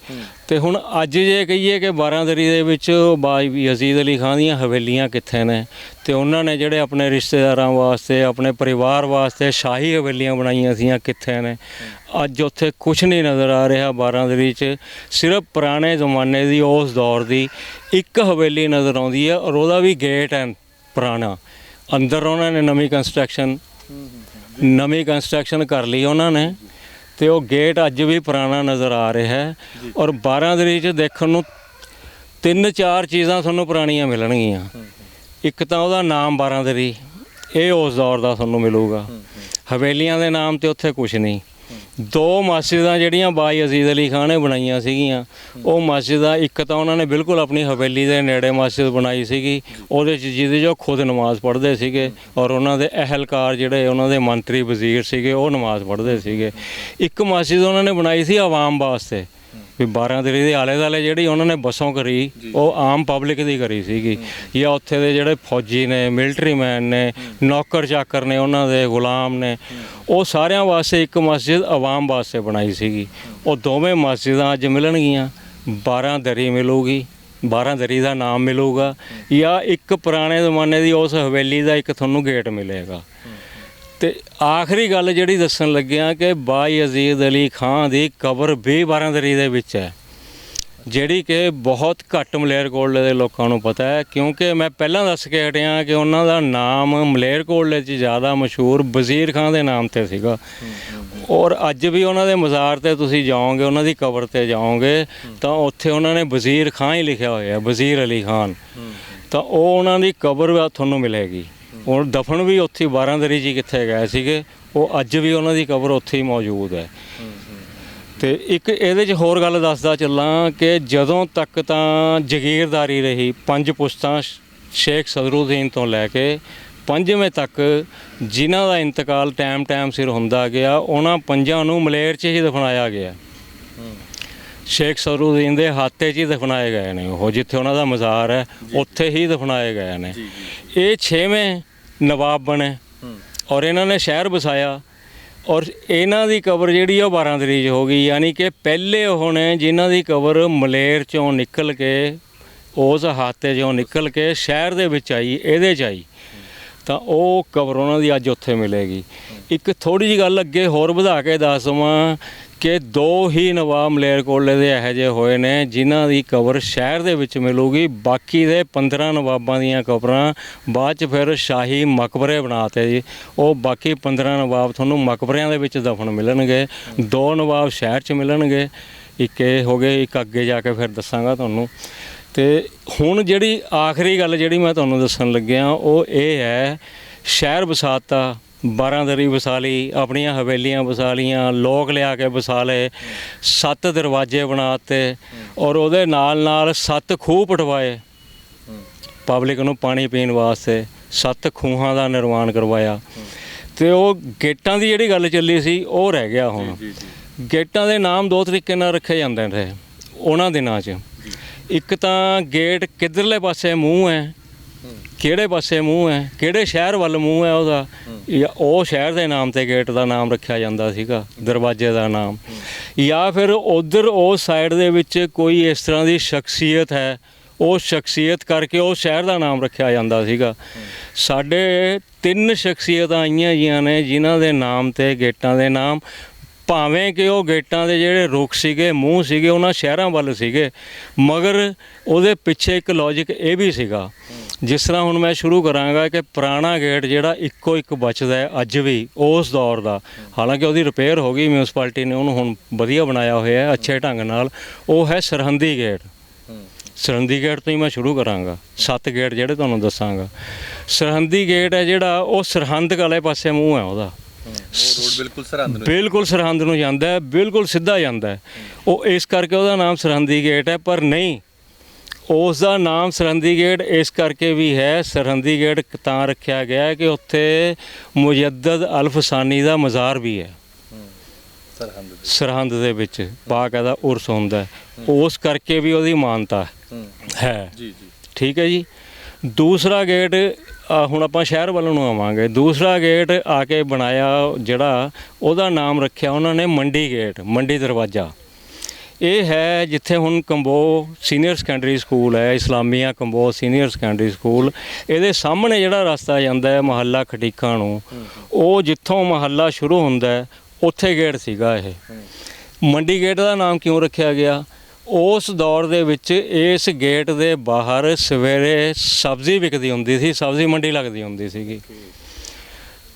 [SPEAKER 2] ਤੇ ਹੁਣ ਅੱਜ ਜੇ ਕਹੀਏ ਕਿ ਬਾਰਾਂਦਰੀ ਦੇ ਵਿੱਚ ਬਾਈ ਯਜ਼ੀਦ ਅਲੀ ਖਾਂ ਦੀਆਂ ਹਵੇਲੀਆਂ ਕਿੱਥੇ ਨੇ, ਤੇ ਉਹਨਾਂ ਨੇ ਜਿਹੜੇ ਆਪਣੇ ਰਿਸ਼ਤੇਦਾਰਾਂ ਵਾਸਤੇ, ਆਪਣੇ ਪਰਿਵਾਰ ਵਾਸਤੇ ਸ਼ਾਹੀ ਹਵੇਲੀਆਂ ਬਣਾਈਆਂ ਸੀਆਂ, ਕਿੱਥੇ ਨੇ? ਅੱਜ ਉੱਥੇ ਕੁਛ ਨਹੀਂ ਨਜ਼ਰ ਆ ਰਿਹਾ। ਬਾਰਾਂਦਰੀ 'ਚ ਸਿਰਫ ਪੁਰਾਣੇ ਜ਼ਮਾਨੇ ਦੀ, ਉਸ ਦੌਰ ਦੀ ਇੱਕ ਹਵੇਲੀ ਨਜ਼ਰ ਆਉਂਦੀ ਹੈ, ਔਰ ਉਹਦਾ ਵੀ ਗੇਟ ਹੈ ਪੁਰਾਣਾ। ਅੰਦਰ ਉਹਨਾਂ ਨੇ ਨਵੀਂ ਕੰਸਟਰਕਸ਼ਨ ਕਰ ਲਈ ਉਹਨਾਂ ਨੇ, ਤੇ ਉਹ ਗੇਟ ਅੱਜ ਵੀ ਪੁਰਾਣਾ ਨਜ਼ਰ ਆ ਰਿਹਾ ਹੈ। ਔਰ ਬਾਰਾਂਦਰੀ 'ਚ ਦੇਖਣ ਨੂੰ 3-4 ਚੀਜ਼ਾਂ ਤੁਹਾਨੂੰ ਪੁਰਾਣੀਆਂ ਮਿਲਣਗੀਆਂ। ਇੱਕ ਤਾਂ ਉਹਦਾ ਨਾਮ ਬਾਰਾਂਦਰੀ, ਇਹ ਉਸ ਦੌਰ ਦਾ ਤੁਹਾਨੂੰ ਮਿਲੂਗਾ। ਹਵੇਲੀਆਂ ਦੇ ਨਾਮ ਤੇ ਉੱਥੇ ਕੁਛ ਨਹੀਂ। 2 ਮਸਜਿਦਾਂ ਜਿਹੜੀਆਂ ਬਾਈ ਅਜ਼ੀਜ਼ ਅਲੀ ਖਾਂ ਨੇ ਬਣਾਈਆਂ ਸੀਗੀਆਂ, ਉਹ ਮਸਜਿਦਾਂ, ਇੱਕ ਤਾਂ ਉਹਨਾਂ ਨੇ ਬਿਲਕੁਲ ਆਪਣੀ ਹਵੇਲੀ ਦੇ ਨੇੜੇ ਮਸਜਿਦ ਬਣਾਈ ਸੀਗੀ, ਉਹਦੇ 'ਚ ਜਿਹਦੇ 'ਚ ਉਹ ਖੁਦ ਨਮਾਜ਼ ਪੜ੍ਹਦੇ ਸੀਗੇ, ਔਰ ਉਹਨਾਂ ਦੇ ਅਹਿਲਕਾਰ ਜਿਹੜੇ ਉਹਨਾਂ ਦੇ ਮੰਤਰੀ ਵਜ਼ੀਰ ਸੀਗੇ ਉਹ ਨਮਾਜ਼ ਪੜ੍ਹਦੇ ਸੀਗੇ। ਇੱਕ ਮਸਜਿਦ ਉਹਨਾਂ ਨੇ ਬਣਾਈ ਸੀ ਆਵਾਮ ਵਾਸਤੇ, ਵੀ ਬਾਰਾਂਦਰੀ ਦੇ ਆਲੇ ਦੁਆਲੇ ਜਿਹੜੀ ਉਹਨਾਂ ਨੇ ਬੱਸੋਂ ਕਰੀ, ਉਹ ਆਮ ਪਬਲਿਕ ਦੀ ਕਰੀ ਸੀਗੀ। ਜਾਂ ਉੱਥੇ ਦੇ ਜਿਹੜੇ ਫੌਜੀ ਨੇ, ਮਿਲਟਰੀ ਮੈਨ ਨੇ, ਨੌਕਰ ਚਾਕਰ ਨੇ, ਉਹਨਾਂ ਦੇ ਗੁਲਾਮ ਨੇ, ਉਹ ਸਾਰਿਆਂ ਵਾਸਤੇ ਇੱਕ ਮਸਜਿਦ ਆਵਾਮ ਵਾਸਤੇ ਬਣਾਈ ਸੀਗੀ। ਉਹ ਦੋਵੇਂ ਮਸਜਿਦਾਂ ਅੱਜ ਮਿਲਣਗੀਆਂ। ਬਾਰਾਂਦਰੀ ਮਿਲੂਗੀ, ਬਾਰਾਂਦਰੀ ਦਾ ਨਾਮ ਮਿਲੂਗਾ, ਜਾਂ ਇੱਕ ਪੁਰਾਣੇ ਜ਼ਮਾਨੇ ਦੀ ਉਸ ਹਵੇਲੀ ਦਾ ਇੱਕ ਤੁਹਾਨੂੰ ਗੇਟ ਮਿਲੇਗਾ। ਤੇ ਆਖਰੀ ਗੱਲ ਜਿਹੜੀ ਦੱਸਣ ਲੱਗਿਆ ਕਿ ਬਾਈ ਅਜ਼ੀਜ਼ ਅਲੀ ਖਾਂ ਦੀ ਕਬਰ ਵੀ ਬਾਰਾਂਦਰੀ ਦੇ ਵਿੱਚ ਹੈ, ਜਿਹੜੀ ਕਿ ਬਹੁਤ ਘੱਟ ਮਲੇਰਕੋਟਲੇ ਦੇ ਲੋਕਾਂ ਨੂੰ ਪਤਾ ਹੈ। ਕਿਉਂਕਿ ਮੈਂ ਪਹਿਲਾਂ ਦੱਸ ਕੇ ਹਟਿਆ ਕਿ ਉਹਨਾਂ ਦਾ ਨਾਮ ਮਲੇਰਕੋਟਲੇ 'ਚ ਜ਼ਿਆਦਾ ਮਸ਼ਹੂਰ ਵਜ਼ੀਰ ਖਾਂ ਦੇ ਨਾਮ ਤੇ ਸੀਗਾ। ਔਰ ਅੱਜ ਵੀ ਉਹਨਾਂ ਦੇ ਮਜ਼ਾਰ ਤੇ ਤੁਸੀਂ ਜਾਓਗੇ, ਉਹਨਾਂ ਦੀ ਕਬਰ ਤੇ ਜਾਓਗੇ, ਤਾਂ ਉੱਥੇ ਉਹਨਾਂ ਨੇ ਵਜ਼ੀਰ ਖਾਂ ਹੀ ਲਿਖਿਆ ਹੋਇਆ, ਵਜ਼ੀਰ ਅਲੀ ਖਾਨ। ਤਾਂ ਉਹ ਉਹਨਾਂ ਦੀ ਕਬਰ ਤੁਹਾਨੂੰ ਮਿਲੇਗੀ। ਉਹ ਦਫਨ ਵੀ ਉੱਥੇ ਬਾਰਾਂਦਰੀ 'ਚ ਹੀ ਕਿੱਥੇ ਗਏ ਸੀਗੇ, ਉਹ ਅੱਜ ਵੀ ਉਹਨਾਂ ਦੀ ਕਬਰ ਉੱਥੇ ਹੀ ਮੌਜੂਦ ਹੈ। ਤੇ ਇੱਕ ਇਹਦੇ 'ਚ ਹੋਰ ਗੱਲ ਦੱਸਦਾ ਚੱਲਾਂ ਕਿ ਜਦੋਂ ਤੱਕ ਤਾਂ ਜਗੀਰਦਾਰੀ ਰਹੀ, 5 ਪੁਸ਼ਤਾਂ ਸ਼ੇਖ ਸਦਰੁੱਦੀਨ ਤੋਂ ਲੈ ਕੇ 5ਵੇਂ ਤੱਕ, ਜਿਨ੍ਹਾਂ ਦਾ ਇੰਤਕਾਲ ਟਾਈਮ ਸਿਰ ਹੁੰਦਾ ਗਿਆ, ਉਹਨਾਂ 5 ਨੂੰ ਮਲੇਰ 'ਚ ਹੀ ਦਫਨਾਇਆ ਗਿਆ। ਸ਼ੇਖ ਸਦਰੁੱਦੀਨ ਦੇ ਹਾਤੇ 'ਚ ਹੀ ਦਫਨਾਏ ਗਏ ਨੇ ਉਹ, ਜਿੱਥੇ ਉਹਨਾਂ ਦਾ ਮਜ਼ਾਰ ਹੈ ਉੱਥੇ ਹੀ ਦਫਨਾਏ ਗਏ ਨੇ। ਇਹ 6ਵੇਂ ਨਵਾਬ ਬਣੇ ਔਰ ਇਹਨਾਂ ਨੇ ਸ਼ਹਿਰ ਵਸਾਇਆ, ਔਰ ਇਹਨਾਂ ਦੀ ਕਬਰ ਜਿਹੜੀ ਉਹ ਬਾਰਾਂਦਰੀ 'ਚ ਹੋ ਗਈ। ਯਾਨੀ ਕਿ ਪਹਿਲੇ ਉਹ ਨੇ ਜਿਨ੍ਹਾਂ ਦੀ ਕਬਰ ਮਲੇਰ 'ਚੋਂ ਨਿਕਲ ਕੇ, ਉਸ ਹਾਤੇ 'ਚੋਂ ਨਿਕਲ ਕੇ ਸ਼ਹਿਰ ਦੇ ਵਿੱਚ ਆਈ, ਇਹਦੇ 'ਚ ਆਈ, ਤਾਂ ਉਹ ਕਬਰ ਉਹਨਾਂ ਦੀ ਅੱਜ ਉੱਥੇ ਮਿਲੇਗੀ। ਇੱਕ ਥੋੜ੍ਹੀ ਜਿਹੀ ਗੱਲ ਅੱਗੇ ਹੋਰ ਵਧਾ ਕੇ ਦੱਸ ਦੇਵਾਂ ਕਿ 2 ਹੀ ਨਵਾਬ ਮਲੇਰਕੋਟਲੇ ਦੇ ਇਹੋ ਜਿਹੇ ਹੋਏ ਨੇ ਜਿਨ੍ਹਾਂ ਦੀ ਕਬਰ ਸ਼ਹਿਰ ਦੇ ਵਿੱਚ ਮਿਲੂਗੀ। ਬਾਕੀ ਦੇ 15 ਨਵਾਬਾਂ ਦੀਆਂ ਕਬਰਾਂ ਬਾਅਦ 'ਚ ਫਿਰ ਸ਼ਾਹੀ ਮਕਬਰੇ ਬਣਾਤੇ ਜੀ। ਉਹ ਬਾਕੀ 15 ਨਵਾਬ ਤੁਹਾਨੂੰ ਮਕਬਰਿਆਂ ਦੇ ਵਿੱਚ ਦਫਨ ਮਿਲਣਗੇ, 2 ਨਵਾਬ ਸ਼ਹਿਰ 'ਚ ਮਿਲਣਗੇ। ਇੱਕ ਇਹ ਹੋ ਗਏ, ਇੱਕ ਅੱਗੇ ਜਾ ਕੇ ਫਿਰ ਦੱਸਾਂਗਾ ਤੁਹਾਨੂੰ। ਤੇ ਹੁਣ ਜਿਹੜੀ ਆਖਰੀ ਗੱਲ ਜਿਹੜੀ ਮੈਂ ਤੁਹਾਨੂੰ ਦੱਸਣ ਲੱਗਿਆ ਉਹ ਇਹ ਹੈ, ਸ਼ਹਿਰ ਵਸਾਤਾ, ਬਾਰਾਂਦਰੀ ਵਸਾ ਲਈ, ਆਪਣੀਆਂ ਹਵੇਲੀਆਂ ਵਸਾ ਲਈਆਂ, ਲੋਕ ਲਿਆ ਕੇ ਵਸਾ ਲਏ, 7 ਦਰਵਾਜ਼ੇ ਬਣਾਤੇ, ਔਰ ਉਹਦੇ ਨਾਲ 7 ਖੂਹ ਪਟਵਾਏ ਪਬਲਿਕ ਨੂੰ ਪਾਣੀ ਪੀਣ ਵਾਸਤੇ। 7 ਖੂਹਾਂ ਦਾ ਨਿਰਮਾਣ ਕਰਵਾਇਆ। ਤੇ ਉਹ ਗੇਟਾਂ ਦੀ ਜਿਹੜੀ ਗੱਲ ਚੱਲੀ ਸੀ ਉਹ ਰਹਿ ਗਿਆ। ਹੁਣ ਗੇਟਾਂ ਦੇ ਨਾਮ 2 ਤਰੀਕੇ ਨਾਲ ਰੱਖੇ ਜਾਂਦੇ ਨੇ ਉਹਨਾਂ ਦਿਨਾਂ 'ਚ। ਇੱਕ ਤਾਂ ਗੇਟ ਕਿੱਧਰਲੇ ਪਾਸੇ ਮੂੰਹ ਹੈ, ਕਿਹੜੇ ਪਾਸੇ ਮੂੰਹ ਹੈ, ਕਿਹੜੇ ਸ਼ਹਿਰ ਵੱਲ ਮੂੰਹ ਹੈ ਉਹਦਾ, ਉਹ ਸ਼ਹਿਰ ਦੇ ਨਾਮ ਤੇ ਗੇਟ ਦਾ ਨਾਮ ਰੱਖਿਆ ਜਾਂਦਾ ਸੀਗਾ, ਦਰਵਾਜ਼ੇ ਦਾ ਨਾਮ। ਜਾਂ ਫਿਰ ਉਧਰ ਉਸ ਸਾਈਡ ਦੇ ਵਿੱਚ ਕੋਈ ਇਸ ਤਰ੍ਹਾਂ ਦੀ ਸ਼ਖਸੀਅਤ ਹੈ, ਉਹ ਸ਼ਖਸੀਅਤ ਕਰਕੇ ਉਹ ਸ਼ਹਿਰ ਦਾ ਨਾਮ ਰੱਖਿਆ ਜਾਂਦਾ ਸੀਗਾ। ਸਾਡੇ 3 ਸ਼ਖਸੀਅਤਾਂ ਆਈਆਂ ਜੀਆਂ ਨੇ ਜਿਨ੍ਹਾਂ ਦੇ ਨਾਮ ਤੇ ਗੇਟਾਂ ਦੇ ਨਾਮ ਭਾਵੇਂ ਕਿ ਉਹ ਗੇਟਾਂ ਦੇ ਜਿਹੜੇ ਰੁੱਖ ਸੀਗੇ, ਮੂੰਹ ਸੀਗੇ, ਉਹਨਾਂ ਸ਼ਹਿਰਾਂ ਵੱਲ ਸੀਗੇ, ਮਗਰ ਉਹਦੇ ਪਿੱਛੇ ਇੱਕ ਲੌਜਿਕ ਇਹ ਵੀ ਸੀਗਾ। ਜਿਸ ਤਰ੍ਹਾਂ ਹੁਣ ਮੈਂ ਸ਼ੁਰੂ ਕਰਾਂਗਾ ਕਿ ਪੁਰਾਣਾ ਗੇਟ ਜਿਹੜਾ ਇੱਕੋ ਇੱਕ ਬਚਦਾ ਹੈ ਅੱਜ ਵੀ ਉਸ ਦੌਰ ਦਾ, ਹਾਲਾਂਕਿ ਉਹਦੀ ਰਿਪੇਅਰ ਹੋ ਗਈ, ਮਿਊਨਿਸਪੈਲਿਟੀ ਨੇ ਉਹਨੂੰ ਹੁਣ ਵਧੀਆ ਬਣਾਇਆ ਹੋਇਆ ਹੈ ਅੱਛੇ ਢੰਗ ਨਾਲ, ਉਹ ਹੈ ਸਰਹੰਦੀ ਗੇਟ। ਸਰਹੰਦੀ ਗੇਟ ਤੋਂ ਹੀ ਮੈਂ ਸ਼ੁਰੂ ਕਰਾਂਗਾ, 7 ਗੇਟ ਜਿਹੜੇ ਤੁਹਾਨੂੰ ਦੱਸਾਂਗਾ। ਸਰਹੰਦੀ ਗੇਟ ਹੈ ਜਿਹੜਾ, ਉਹ ਸਰਹੰਦ ਵਾਲੇ ਪਾਸੇ ਮੂੰਹ ਹੈ ਉਹਦਾ,
[SPEAKER 1] ਉਹ ਰੋਡ
[SPEAKER 2] ਬਿਲਕੁਲ ਸਰਹੰਦ ਨੂੰ ਜਾਂਦਾ ਹੈ, ਬਿਲਕੁਲ ਸਿੱਧਾ ਜਾਂਦਾ ਹੈ। ਉਹ ਇਸ ਕਰਕੇ ਉਹਦਾ ਨਾਮ ਸਰਹੰਦੀ ਗੇਟ ਹੈ। ਪਰ ਨਹੀਂ, ਉਸ ਦਾ ਨਾਮ ਸਰਹੰਦੀ ਗੇਟ ਇਸ ਕਰਕੇ ਵੀ ਹੈ, ਸਰਹੰਦੀ ਗੇਟ ਤਾਂ ਰੱਖਿਆ ਗਿਆ ਕਿ ਉੱਥੇ ਮੁਜੱਦਦ ਅਲਫਸਾਨੀ ਦਾ ਮਜ਼ਾਰ ਵੀ ਹੈ ਸਰਹੰਦ ਦੇ ਵਿੱਚ, ਬਾਕਾਇਦਾ ਉਰਸ ਹੁੰਦਾ, ਉਸ ਕਰਕੇ ਵੀ ਉਹਦੀ ਮਾਨਤਾ ਹੈ। ਠੀਕ ਹੈ ਜੀ। ਦੂਸਰਾ ਗੇਟ, ਹੁਣ ਆਪਾਂ ਸ਼ਹਿਰ ਵੱਲ ਨੂੰ ਆਵਾਂਗੇ। ਦੂਸਰਾ ਗੇਟ ਆ ਕੇ ਬਣਾਇਆ ਜਿਹੜਾ, ਉਹਦਾ ਨਾਮ ਰੱਖਿਆ ਉਹਨਾਂ ਨੇ ਮੰਡੀ ਗੇਟ, ਮੰਡੀ ਦਰਵਾਜ਼ਾ। ਇਹ ਹੈ ਜਿੱਥੇ ਹੁਣ ਕੰਬੋ ਸੀਨੀਅਰ ਸੈਕੰਡਰੀ ਸਕੂਲ ਹੈ, Islamia combo senior secondary school, ਇਹਦੇ ਸਾਹਮਣੇ ਜਿਹੜਾ ਰਸਤਾ ਜਾਂਦਾ ਹੈ ਮਹੱਲਾ ਖਟੀਕਾਂ ਨੂੰ, ਉਹ ਜਿੱਥੋਂ ਮਹੱਲਾ ਸ਼ੁਰੂ ਹੁੰਦਾ ਹੈ ਉੱਥੇ ਗੇਟ ਸੀਗਾ ਇਹ। ਮੰਡੀ ਗੇਟ ਦਾ ਨਾਮ ਕਿਉਂ ਰੱਖਿਆ ਗਿਆ? ਉਸ ਦੌਰ ਦੇ ਵਿੱਚ ਇਸ ਗੇਟ ਦੇ ਬਾਹਰ ਸਵੇਰੇ ਸਬਜ਼ੀ ਵਿਕਦੀ ਹੁੰਦੀ ਸੀ, ਸਬਜ਼ੀ ਮੰਡੀ ਲੱਗਦੀ ਹੁੰਦੀ ਸੀਗੀ,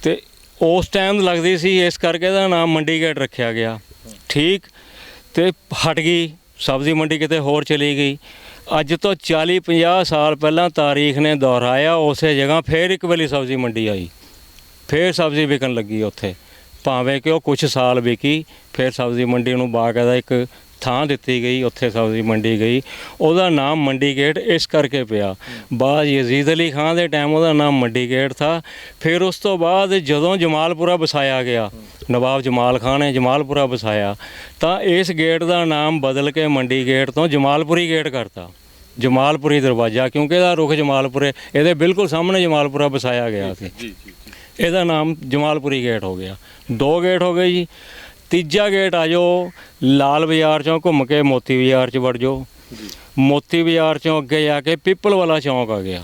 [SPEAKER 2] ਤੇ ਉਸ ਟਾਈਮ ਲੱਗਦੀ ਸੀ, ਇਸ ਕਰਕੇ ਇਹਦਾ ਨਾਮ ਮੰਡੀ ਗੇਟ ਰੱਖਿਆ ਗਿਆ। ਠੀਕ, ਤੇ ਹਟ ਗਈ ਸਬਜ਼ੀ ਮੰਡੀ, ਕਿਤੇ ਹੋਰ ਚਲੀ ਗਈ। ਅੱਜ ਤੋਂ 40-50 ਸਾਲ ਪਹਿਲਾਂ ਤਾਰੀਖ ਨੇ ਦੁਹਰਾਇਆ, ਉਸੇ ਜਗ੍ਹਾ ਫੇਰ ਇੱਕ ਵਾਰੀ ਸਬਜ਼ੀ ਮੰਡੀ ਆਈ, ਫੇਰ ਸਬਜ਼ੀ ਵਿਕਣ ਲੱਗੀ ਉੱਥੇ, ਭਾਵੇਂ ਕਿ ਉਹ ਕੁਛ ਸਾਲ ਵਿਕੀ, ਫਿਰ ਸਬਜ਼ੀ ਮੰਡੀ ਨੂੰ ਬਾਕਾਇਦਾ ਇੱਕ ਥਾਂ ਦਿੱਤੀ ਗਈ, ਉੱਥੇ ਸਬਜ਼ੀ ਮੰਡੀ ਗਈ। ਉਹਦਾ ਨਾਮ ਮੰਡੀ ਗੇਟ ਇਸ ਕਰਕੇ ਪਿਆ। ਬਾਅਦ ਯਜ਼ੀਦ ਅਲੀ ਖਾਂ ਦੇ ਟਾਈਮ ਉਹਦਾ ਨਾਮ ਮੰਡੀ ਗੇਟ ਥਾ। ਫਿਰ ਉਸ ਤੋਂ ਬਾਅਦ ਜਦੋਂ ਜਮਾਲਪੁਰਾ ਵਸਾਇਆ ਗਿਆ, ਨਵਾਬ ਜਮਾਲ ਖਾਂ ਨੇ ਜਮਾਲਪੁਰਾ ਵਸਾਇਆ, ਤਾਂ ਇਸ ਗੇਟ ਦਾ ਨਾਮ ਬਦਲ ਕੇ ਮੰਡੀ ਗੇਟ ਤੋਂ ਜਮਾਲਪੁਰੀ ਗੇਟ ਕਰਤਾ, ਜਮਾਲਪੁਰੀ ਦਰਵਾਜ਼ਾ, ਕਿਉਂਕਿ ਇਹਦਾ ਰੁਖ ਜਮਾਲਪੁਰੇ, ਇਹਦੇ ਬਿਲਕੁਲ ਸਾਹਮਣੇ ਜਮਾਲਪੁਰਾ ਵਸਾਇਆ ਗਿਆ ਸੀ, ਇਹਦਾ ਨਾਮ ਜਮਾਲਪੁਰੀ ਗੇਟ ਹੋ ਗਿਆ। 2 ਗੇਟ ਹੋ ਗਏ ਜੀ। ਤੀਜਾ ਗੇਟ ਆ ਜਾਓ, ਲਾਲ ਬਾਜ਼ਾਰ ਚੋਂ ਘੁੰਮ ਕੇ ਮੋਤੀ ਬਾਜ਼ਾਰ 'ਚ ਵੜ ਜਾਓ। ਮੋਤੀ ਬਾਜ਼ਾਰ ਚੋਂ ਅੱਗੇ ਜਾ ਕੇ ਪਿੱਪਲ ਵਾਲਾ ਚੌਂਕ ਆ ਗਿਆ।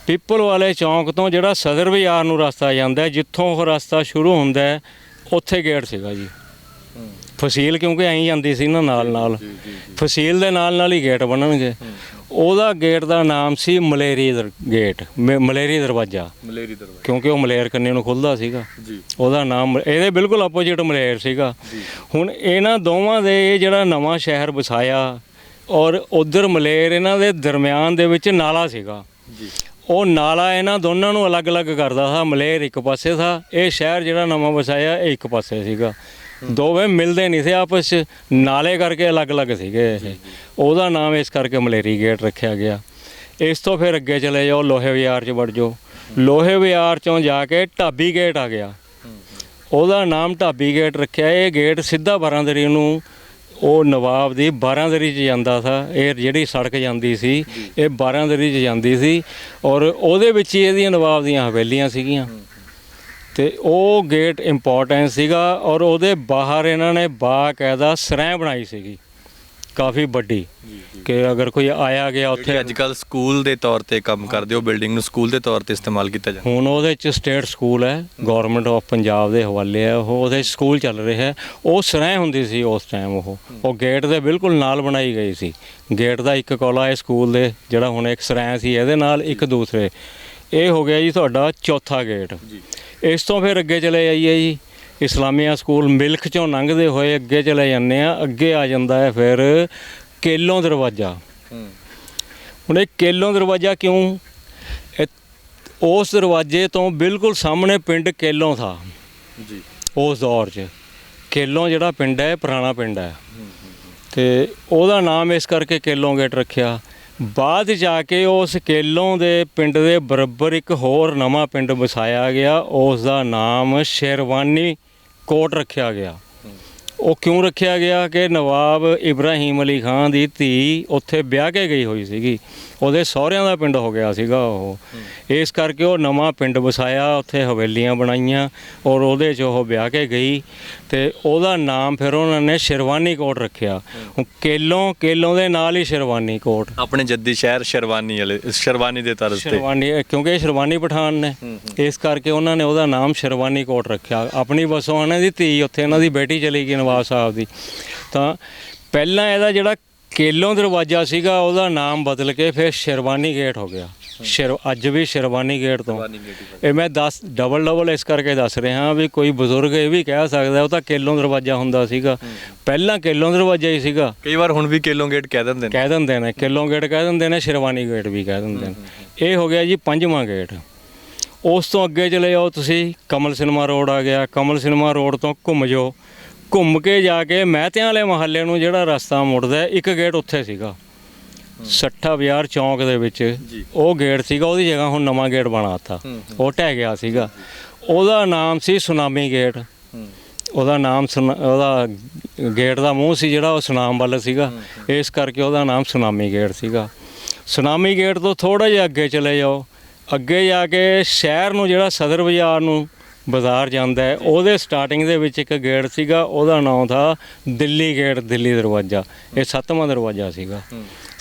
[SPEAKER 2] ਪਿੱਪਲ ਵਾਲੇ ਚੌਂਕ ਤੋਂ ਜਿਹੜਾ ਸਦਰ ਬਾਜ਼ਾਰ ਨੂੰ ਰਸਤਾ ਜਾਂਦਾ, ਜਿੱਥੋਂ ਉਹ ਰਸਤਾ ਸ਼ੁਰੂ ਹੁੰਦਾ ਉੱਥੇ ਗੇਟ ਸੀਗਾ ਜੀ। ਫਸੀਲ ਕਿਉਂਕਿ ਐਂ ਜਾਂਦੀ ਸੀ ਨਾ ਨਾਲ, ਫਸੀਲ ਦੇ ਨਾਲ ਹੀ ਗੇਟ ਬਣਨਗੇ। ਉਹਦਾ ਗੇਟ ਦਾ ਨਾਮ ਸੀ ਮਲੇਰੀ ਗੇਟ, ਮਲੇਰੀ ਦਰਵਾਜ਼ਾ, ਕਿਉਂਕਿ ਉਹ ਮਲੇਰ ਕੰਨੇ ਨੂੰ ਖੁੱਲ੍ਹਦਾ ਸੀਗਾ। ਉਹਦਾ ਨਾਮ ਇਹਦੇ ਬਿਲਕੁਲ ਆਪੋਜੀਟ ਮਲੇਰ ਸੀਗਾ। ਹੁਣ ਇਹਨਾਂ ਦੋਵਾਂ ਦੇ ਜਿਹੜਾ ਨਵਾਂ ਸ਼ਹਿਰ ਵਸਾਇਆ ਔਰ ਉਧਰ ਮਲੇਰ, ਇਹਨਾਂ ਦੇ ਦਰਮਿਆਨ ਦੇ ਵਿੱਚ ਨਾਲਾ ਸੀਗਾ। ਉਹ ਨਾਲਾ ਇਹਨਾਂ ਦੋਨਾਂ ਨੂੰ ਅਲੱਗ-ਅਲੱਗ ਕਰਦਾ ਸੀ। ਮਲੇਰ ਇੱਕ ਪਾਸੇ ਸੀ, ਇਹ ਸ਼ਹਿਰ ਜਿਹੜਾ ਨਵਾਂ ਵਸਾਇਆ ਇਹ ਇੱਕ ਪਾਸੇ ਸੀਗਾ। ਦੋਵੇਂ ਮਿਲਦੇ ਨਹੀਂ ਸੀ ਆਪਸ 'ਚ, ਨਾਲੇ ਕਰਕੇ ਅਲੱਗ-ਅਲੱਗ ਸੀਗੇ ਇਹ। ਉਹਦਾ ਨਾਮ ਇਸ ਕਰਕੇ ਮਲੇਰੀ ਗੇਟ ਰੱਖਿਆ ਗਿਆ। ਇਸ ਤੋਂ ਫਿਰ ਅੱਗੇ ਚਲੇ ਜਾਓ, ਲੋਹੇ ਬਾਜ਼ਾਰ 'ਚ ਵੜ ਜਾਓ। ਲੋਹੇ ਬਾਜ਼ਾਰ 'ਚੋਂ ਜਾ ਕੇ ਢਾਬੀ ਗੇਟ ਆ ਗਿਆ, ਉਹਦਾ ਨਾਮ ਢਾਬੀ ਗੇਟ ਰੱਖਿਆ। ਇਹ ਗੇਟ ਸਿੱਧਾ ਬਾਰਾਂਦਰੀ ਨੂੰ, ਉਹ ਨਵਾਬ ਦੀ ਬਾਰਾਂਦਰੀ 'ਚ ਜਾਂਦਾ ਸੀ। ਇਹ ਜਿਹੜੀ ਸੜਕ ਜਾਂਦੀ ਸੀ ਇਹ ਬਾਰਾਂਦਰੀ 'ਚ ਜਾਂਦੀ ਸੀ, ਔਰ ਉਹਦੇ ਵਿੱਚ ਹੀ ਇਹਦੀਆਂ ਨਵਾਬ ਦੀਆਂ ਹਵੇਲੀਆਂ ਸੀਗੀਆਂ, ਤੇ ਉਹ ਗੇਟ ਇੰਪੋਰਟੈਂਟ ਸੀਗਾ। ਔਰ ਉਹਦੇ ਬਾਹਰ ਇਹਨਾਂ ਨੇ ਬਾਕਾਇਦਾ ਸਰਾਂ ਬਣਾਈ ਸੀਗੀ ਕਾਫੀ ਵੱਡੀ, ਕਿ ਅਗਰ ਕੋਈ ਆਇਆ ਗਿਆ ਉੱਥੇ।
[SPEAKER 1] ਅੱਜ ਕੱਲ੍ਹ ਸਕੂਲ ਦੇ ਤੌਰ ਤੇ ਕੰਮ ਕਰਦੇ, ਉਹ ਬਿਲਡਿੰਗ ਨੂੰ ਸਕੂਲ ਦੇ ਤੌਰ ਤੇ ਇਸਤੇਮਾਲ ਕੀਤਾ ਜਾਂਦਾ।
[SPEAKER 2] ਹੁਣ ਉਹਦੇ 'ਚ ਸਟੇਟ ਸਕੂਲ ਹੈ, ਗੌਰਮੈਂਟ ਆਫ ਪੰਜਾਬ ਦੇ ਹਵਾਲੇ ਹੈ, ਉਹਦੇ ਸਕੂਲ ਚੱਲ ਰਿਹਾ ਹੈ। ਉਹ ਸਰਾਂ ਹੁੰਦੀ ਸੀ ਉਸ ਟਾਈਮ, ਉਹ ਗੇਟ ਦੇ ਬਿਲਕੁਲ ਨਾਲ ਬਣਾਈ ਗਈ ਸੀ। ਗੇਟ ਦਾ ਇੱਕ ਕੋਲਾ ਹੈ ਸਕੂਲ ਦੇ, ਜਿਹੜਾ ਹੁਣ ਇੱਕ ਸਰਾਂ ਸੀ ਇਹਦੇ ਨਾਲ, ਇੱਕ ਦੂਸਰੇ। ਇਹ ਹੋ ਗਿਆ ਜੀ ਤੁਹਾਡਾ ਚੌਥਾ ਗੇਟ। ਇਸ ਤੋਂ ਫਿਰ ਅੱਗੇ ਚਲੇ ਜਾਈਏ ਜੀ, ਇਸਲਾਮੀਆ ਸਕੂਲ ਮਿਲਕ 'ਚੋਂ ਲੰਘਦੇ ਹੋਏ ਅੱਗੇ ਚਲੇ ਜਾਂਦੇ ਆ। ਅੱਗੇ ਆ ਜਾਂਦਾ ਹੈ ਫਿਰ ਕੇਲੋਂ ਦਰਵਾਜ਼ਾ। ਹੁਣ ਇਹ ਕੇਲੋਂ ਦਰਵਾਜ਼ਾ ਕਿਉਂ? ਉਸ ਦਰਵਾਜ਼ੇ ਤੋਂ ਬਿਲਕੁਲ ਸਾਹਮਣੇ ਪਿੰਡ ਕੇਲੋਂ ਥਾ ਜੀ। ਉਸ ਦੌਰ 'ਚ ਕੇਲੋਂ ਜਿਹੜਾ ਪਿੰਡ ਹੈ ਪੁਰਾਣਾ ਪਿੰਡ ਹੈ, ਤੇ ਉਹਦਾ ਨਾਮ ਇਸ ਕਰਕੇ ਕੇਲੋਂ ਗੇਟ ਰੱਖਿਆ। ਬਾਅਦ ਜਾ ਕੇ ਉਸ ਕੇਲੋਂ ਦੇ ਪਿੰਡ ਦੇ ਬਰਾਬਰ ਇੱਕ ਹੋਰ ਨਵਾਂ ਪਿੰਡ ਵਸਾਇਆ ਗਿਆ, ਉਸ ਦਾ ਨਾਮ ਸ਼ੇਰਵਾਨੀ ਕੋਟ ਰੱਖਿਆ ਗਿਆ। ਉਹ ਕਿਉਂ ਰੱਖਿਆ ਗਿਆ ਕਿ ਨਵਾਬ ਇਬਰਾਹੀਮ ਅਲੀ ਖਾਂ ਦੀ ਧੀ ਉੱਥੇ ਵਿਆਹ ਕੇ ਗਈ ਹੋਈ ਸੀਗੀ, ਉਹਦੇ ਸਹੁਰਿਆਂ ਦਾ ਪਿੰਡ ਹੋ ਗਿਆ ਸੀਗਾ ਉਹ, ਇਸ ਕਰਕੇ ਉਹ ਨਵਾਂ ਪਿੰਡ ਵਸਾਇਆ, ਉੱਥੇ ਹਵੇਲੀਆਂ ਬਣਾਈਆਂ ਔਰ ਉਹਦੇ 'ਚ ਉਹ ਵਿਆਹ ਕੇ ਗਈ। ਤੇ ਉਹਦਾ ਨਾਮ ਫਿਰ ਉਹਨਾਂ ਨੇ ਸ਼ਿਰਵਾਨੀ ਕੋਟ ਰੱਖਿਆ। ਹੁਣ ਕੇਲੋਂ ਦੇ ਨਾਲ ਹੀ ਸ਼ਿਰਵਾਨੀ ਕੋਟ,
[SPEAKER 1] ਆਪਣੇ ਜੱਦੀ ਸ਼ਹਿਰ ਸ਼ਿਰਵਾਨੀ ਦੇ ਤਰਜ਼ ਤੇ।
[SPEAKER 2] ਸ਼ਿਰਵਾਨੀ ਕਿਉਂਕਿ ਇਹ ਸ਼ਿਰਵਾਨੀ ਪਠਾਨ ਨੇ, ਇਸ ਕਰਕੇ ਉਹਨਾਂ ਨੇ ਉਹਦਾ ਨਾਮ ਸ਼ਿਰਵਾਨੀ ਕੋਟ ਰੱਖਿਆ। ਆਪਣੀ ਵਸੋਂ ਉਹਨਾਂ ਦੀ ਧੀ ਉੱਥੇ, ਉਹਨਾਂ ਦੀ ਬੇਟੀ ਚਲੀ ਗਈ ਨਵਾਬ ਸਾਹਿਬ ਦੀ, ਤਾਂ ਪਹਿਲਾਂ ਇਹਦਾ ਜਿਹੜਾ ਕੇਲੋਂ ਦਰਵਾਜ਼ਾ ਸੀਗਾ ਉਹਦਾ ਨਾਮ ਬਦਲ ਕੇ ਫਿਰ ਸ਼ਿਰਵਾਨੀ ਗੇਟ ਹੋ ਗਿਆ। ਅੱਜ ਵੀ ਸ਼ਿਰਵਾਨੀ ਗੇਟ ਤੋਂ। ਇਹ ਮੈਂ ਡਬਲ ਇਸ ਕਰਕੇ ਦੱਸ ਰਿਹਾ ਵੀ ਕੋਈ ਬਜ਼ੁਰਗ ਇਹ ਵੀ ਕਹਿ ਸਕਦਾ ਉਹ ਤਾਂ ਕੇਲੋਂ ਦਰਵਾਜ਼ਾ ਹੁੰਦਾ ਸੀਗਾ, ਪਹਿਲਾਂ ਕੇਲੋਂ ਦਰਵਾਜ਼ਾ ਹੀ ਸੀਗਾ।
[SPEAKER 1] ਕਈ ਵਾਰ ਹੁਣ ਵੀ ਕੇਲੋਂ ਗੇਟ ਕਹਿ ਦਿੰਦੇ
[SPEAKER 2] ਨੇ, ਕੇਲੋਂ ਗੇਟ ਕਹਿ ਦਿੰਦੇ ਨੇ, ਸ਼ਿਰਵਾਨੀ ਗੇਟ ਵੀ ਕਹਿ ਦਿੰਦੇ ਨੇ। ਇਹ ਹੋ ਗਿਆ ਜੀ 5ਵਾਂ ਗੇਟ। ਉਸ ਤੋਂ ਅੱਗੇ ਚਲੇ ਜਾਓ ਤੁਸੀਂ, ਕਮਲ ਸਿਨੇਮਾ ਰੋਡ ਆ ਗਿਆ। ਕਮਲ ਸਿਨੇਮਾ ਰੋਡ ਤੋਂ ਘੁੰਮ ਜਾਓ, ਘੁੰਮ ਕੇ ਜਾ ਕੇ ਮਹਿਤਿਆਂ ਵਾਲੇ ਮਹੱਲੇ ਨੂੰ ਜਿਹੜਾ ਰਸਤਾ ਮੁੜਦਾ, ਇੱਕ ਗੇਟ ਉੱਥੇ ਸੀਗਾ 60 ਬਾਜ਼ਾਰ ਚੌਂਕ ਦੇ ਵਿੱਚ, ਉਹ ਗੇਟ ਸੀਗਾ। ਉਹਦੀ ਜਗ੍ਹਾ ਹੁਣ ਨਵਾਂ ਗੇਟ ਬਣਾਤਾ, ਉਹ ਢਹਿ ਗਿਆ ਸੀਗਾ। ਉਹਦਾ ਨਾਮ ਸੀ ਸੁਨਾਮੀ ਗੇਟ। ਉਹਦਾ ਨਾਮ ਉਹਦਾ ਗੇਟ ਦਾ ਮੂੰਹ ਸੀ ਜਿਹੜਾ ਉਹ ਸੁਨਾਮ ਵੱਲ ਸੀਗਾ, ਇਸ ਕਰਕੇ ਉਹਦਾ ਨਾਮ ਸੁਨਾਮੀ ਗੇਟ ਸੀਗਾ। ਸੁਨਾਮੀ ਗੇਟ ਤੋਂ ਥੋੜ੍ਹਾ ਜਿਹਾ ਅੱਗੇ ਚਲੇ ਜਾਓ, ਅੱਗੇ ਜਾ ਕੇ ਸ਼ਹਿਰ ਨੂੰ ਜਿਹੜਾ ਸਦਰ ਬਾਜ਼ਾਰ ਨੂੰ ਬਾਜ਼ਾਰ ਜਾਂਦਾ ਹੈ, ਉਹਦੇ ਸਟਾਰਟਿੰਗ ਦੇ ਵਿੱਚ ਇੱਕ ਗੇਟ ਸੀਗਾ, ਉਹਦਾ ਨਾਮ ਥਾ ਦਿੱਲੀ ਗੇਟ, ਦਿੱਲੀ ਦਰਵਾਜ਼ਾ। ਇਹ 7ਵਾਂ ਦਰਵਾਜ਼ਾ ਸੀਗਾ।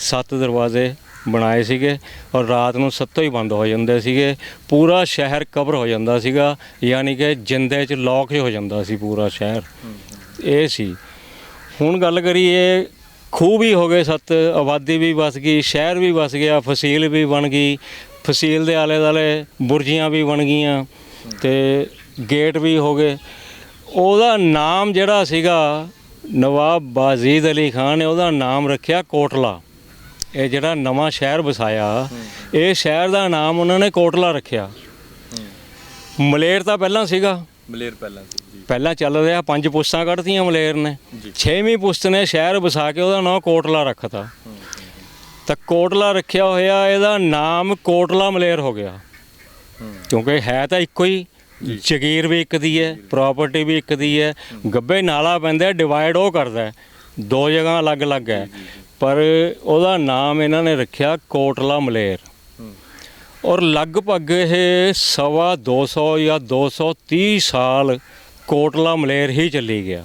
[SPEAKER 2] 7 ਦਰਵਾਜ਼ੇ ਬਣਾਏ ਸੀਗੇ ਔਰ ਰਾਤ ਨੂੰ 7 ਹੀ ਬੰਦ ਹੋ ਜਾਂਦੇ ਸੀਗੇ। ਪੂਰਾ ਸ਼ਹਿਰ ਕਵਰ ਹੋ ਜਾਂਦਾ ਸੀਗਾ, ਯਾਨੀ ਕਿ ਜਿੰਦੇ 'ਚ ਲੌਕ ਹੋ ਜਾਂਦਾ ਸੀ ਪੂਰਾ ਸ਼ਹਿਰ। ਇਹ ਸੀ। ਹੁਣ ਗੱਲ ਕਰੀਏ, ਖੂਹ ਵੀ ਹੋ ਗਏ 7, ਆਬਾਦੀ ਵੀ ਵਸ ਗਈ, ਸ਼ਹਿਰ ਵੀ ਵਸ ਗਿਆ, ਫਸੀਲ ਵੀ ਬਣ ਗਈ, ਫਸੀਲ ਦੇ ਆਲੇ ਦੁਆਲੇ ਬੁਰਜੀਆਂ ਵੀ ਬਣ ਗਈਆਂ ਤੇ ਗੇਟ ਵੀ ਹੋ ਗਏ। ਉਹਦਾ ਨਾਮ ਜਿਹੜਾ ਸੀਗਾ ਨਵਾਬ ਬਾਜ਼ੀਦ ਅਲੀ ਖਾਨ ਨੇ ਉਹਦਾ ਨਾਮ ਰੱਖਿਆ ਕੋਟਲਾ। ਇਹ ਜਿਹੜਾ ਨਵਾਂ ਸ਼ਹਿਰ ਵਸਾਇਆ, ਇਹ ਸ਼ਹਿਰ ਦਾ ਨਾਮ ਉਹਨਾਂ ਨੇ ਕੋਟਲਾ ਰੱਖਿਆ। ਮਲੇਰ ਤਾਂ ਪਹਿਲਾਂ ਸੀਗਾ,
[SPEAKER 1] ਮਲੇਰ ਪਹਿਲਾਂ ਸੀ ਜੀ,
[SPEAKER 2] ਪਹਿਲਾਂ ਚੱਲ ਰਿਹਾ। 5 ਪੁਸ਼ਤਾਂ ਕੱਢਤੀਆਂ ਮਲੇਰ ਨੇ, 6ਵੀਂ ਪੁਸ਼ਤ ਨੇ ਸ਼ਹਿਰ ਵਸਾ ਕੇ ਉਹਦਾ ਨਾਮ ਕੋਟਲਾ ਰੱਖਤਾ। ਤਾਂ ਕੋਟਲਾ ਰੱਖਿਆ ਹੋਇਆ, ਇਹਦਾ ਨਾਮ ਕੋਟਲਾ ਮਲੇਰ ਹੋ ਗਿਆ, ਕਿਉਂਕਿ ਹੈ ਤਾਂ ਇੱਕੋ ਹੀ। ਜ਼ਗੀਰ ਵੀ ਇੱਕ ਦੀ ਹੈ, ਪ੍ਰਾਪਰਟੀ ਵੀ ਇੱਕ ਦੀ ਹੈ। ਗੱਬੇ ਨਾਲਾ ਪੈਂਦਾ, ਡਿਵਾਈਡ ਉਹ ਕਰਦਾ, 2 ਜਗ੍ਹਾ ਅਲੱਗ-ਅਲੱਗ ਹੈ, ਪਰ ਉਹਦਾ ਨਾਮ ਇਹਨਾਂ ਨੇ ਰੱਖਿਆ ਕੋਟਲਾ ਮਲੇਰ। ਔਰ ਲਗਭਗ ਇਹ 250 ਜਾਂ 230 ਸਾਲ ਕੋਟਲਾ ਮਲੇਰ ਹੀ ਚੱਲੀ ਗਿਆ।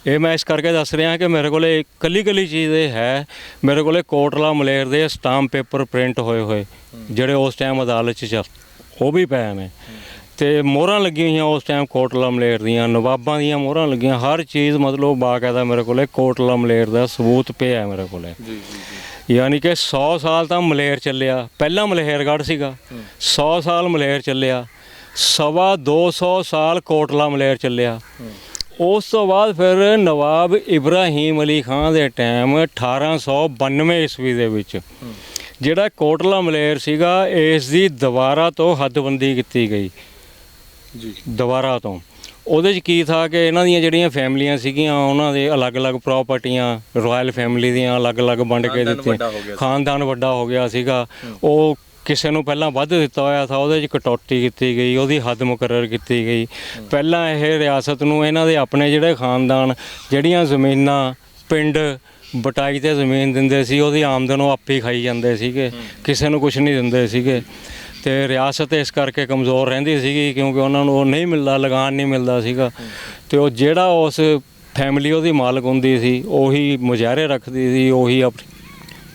[SPEAKER 2] ਇਹ ਮੈਂ ਇਸ ਕਰਕੇ ਦੱਸ ਰਿਹਾ ਕਿ ਮੇਰੇ ਕੋਲ ਇਕੱਲੀ ਚੀਜ਼ ਇਹ ਹੈ, ਮੇਰੇ ਕੋਲ ਕੋਟਲਾ ਮਲੇਰ ਦੇ ਸਟਾਂਪ ਪੇਪਰ ਪ੍ਰਿੰਟ ਹੋਏ ਜਿਹੜੇ ਉਸ ਟਾਈਮ ਅਦਾਲਤ 'ਚ ਉਹ ਵੀ ਪਏ ਨੇ, ਤੇ ਮੋਹਰਾਂ ਲੱਗੀਆਂ ਹੋਈਆਂ ਉਸ ਟਾਈਮ ਕੋਟਲਾ ਮਲੇਰ ਦੀਆਂ, ਨਵਾਬਾਂ ਦੀਆਂ ਮੋਹਰਾਂ ਲੱਗੀਆਂ, ਹਰ ਚੀਜ਼ ਮਤਲਬ ਬਾਕਾਇਦਾ ਮੇਰੇ ਕੋਲ ਕੋਟਲਾ ਮਲੇਰ ਦਾ ਸਬੂਤ ਪਿਆ ਮੇਰੇ ਕੋਲ। ਯਾਨੀ ਕਿ 100 ਸਾਲ ਤਾਂ ਮਲੇਰ ਚੱਲਿਆ। ਪਹਿਲਾਂ ਮਲੇਰਗੜ੍ਹ ਸੀਗਾ, 100 ਸਾਲ ਮਲੇਰ ਚੱਲਿਆ, 225 ਸਾਲ ਕੋਟਲਾ ਮਲੇਰ ਚੱਲਿਆ। ਉਸ ਤੋਂ ਬਾਅਦ ਫਿਰ ਨਵਾਬ ਇਬਰਾਹੀਮ ਅਲੀ ਖਾਨ ਦੇ ਟਾਈਮ 1892 ਈਸਵੀ ਦੇ ਵਿੱਚ ਜਿਹੜਾ ਕੋਟਲਾ ਮਲੇਰ ਸੀਗਾ, ਇਸ ਦੀ ਦੁਬਾਰਾ ਤੋਂ ਹੱਦਬੰਦੀ ਕੀਤੀ ਗਈ ਦੁਬਾਰਾ ਤੋਂ। ਉਹਦੇ 'ਚ ਕੀ ਥਾ ਕਿ ਇਹਨਾਂ ਦੀਆਂ ਜਿਹੜੀਆਂ ਫੈਮਲੀਆਂ ਸੀਗੀਆਂ, ਉਹਨਾਂ ਦੇ ਅਲੱਗ-ਅਲੱਗ ਪ੍ਰਾਪਰਟੀਆਂ ਰਾਇਲ ਫੈਮਿਲੀ ਦੀਆਂ ਅਲੱਗ-ਅਲੱਗ ਵੰਡ ਕੇ ਦਿੱਤੀਆਂ। ਖਾਨਦਾਨ ਵੱਡਾ ਹੋ ਗਿਆ ਸੀਗਾ, ਉਹ ਕਿਸੇ ਨੂੰ ਪਹਿਲਾਂ ਵੱਧ ਦਿੱਤਾ ਹੋਇਆ ਥਾ, ਉਹਦੇ 'ਚ ਕਟੌਤੀ ਕੀਤੀ ਗਈ, ਉਹਦੀ ਹੱਦ ਮੁਕਰਰ ਕੀਤੀ ਗਈ। ਪਹਿਲਾਂ ਇਹ ਰਿਆਸਤ ਨੂੰ ਇਹਨਾਂ ਦੇ ਆਪਣੇ ਜਿਹੜੇ ਖਾਨਦਾਨ ਜਿਹੜੀਆਂ ਜ਼ਮੀਨਾਂ ਪਿੰਡ ਬਟਾਈ 'ਤੇ ਜ਼ਮੀਨ ਦਿੰਦੇ ਸੀ, ਉਹਦੀ ਆਮਦਨ ਉਹ ਆਪੇ ਖਾਈ ਜਾਂਦੇ ਸੀਗੇ, ਕਿਸੇ ਨੂੰ ਕੁਝ ਨਹੀਂ ਦਿੰਦੇ ਸੀਗੇ। ਤੇ ਰਿਆਸਤ ਇਸ ਕਰਕੇ ਕਮਜ਼ੋਰ ਰਹਿੰਦੀ ਸੀਗੀ, ਕਿਉਂਕਿ ਉਹਨਾਂ ਨੂੰ ਉਹ ਨਹੀਂ ਮਿਲਦਾ, ਲਗਾਨ ਨਹੀਂ ਮਿਲਦਾ ਸੀਗਾ। ਤੇ ਉਹ ਜਿਹੜਾ ਉਸ ਫੈਮਿਲੀ ਉਹਦੀ ਮਾਲਕ ਹੁੰਦੀ ਸੀ, ਉਹੀ ਮੁਜ਼ਾਹਰੇ ਰੱਖਦੀ ਸੀ, ਉਹੀ ਆਪਣੀ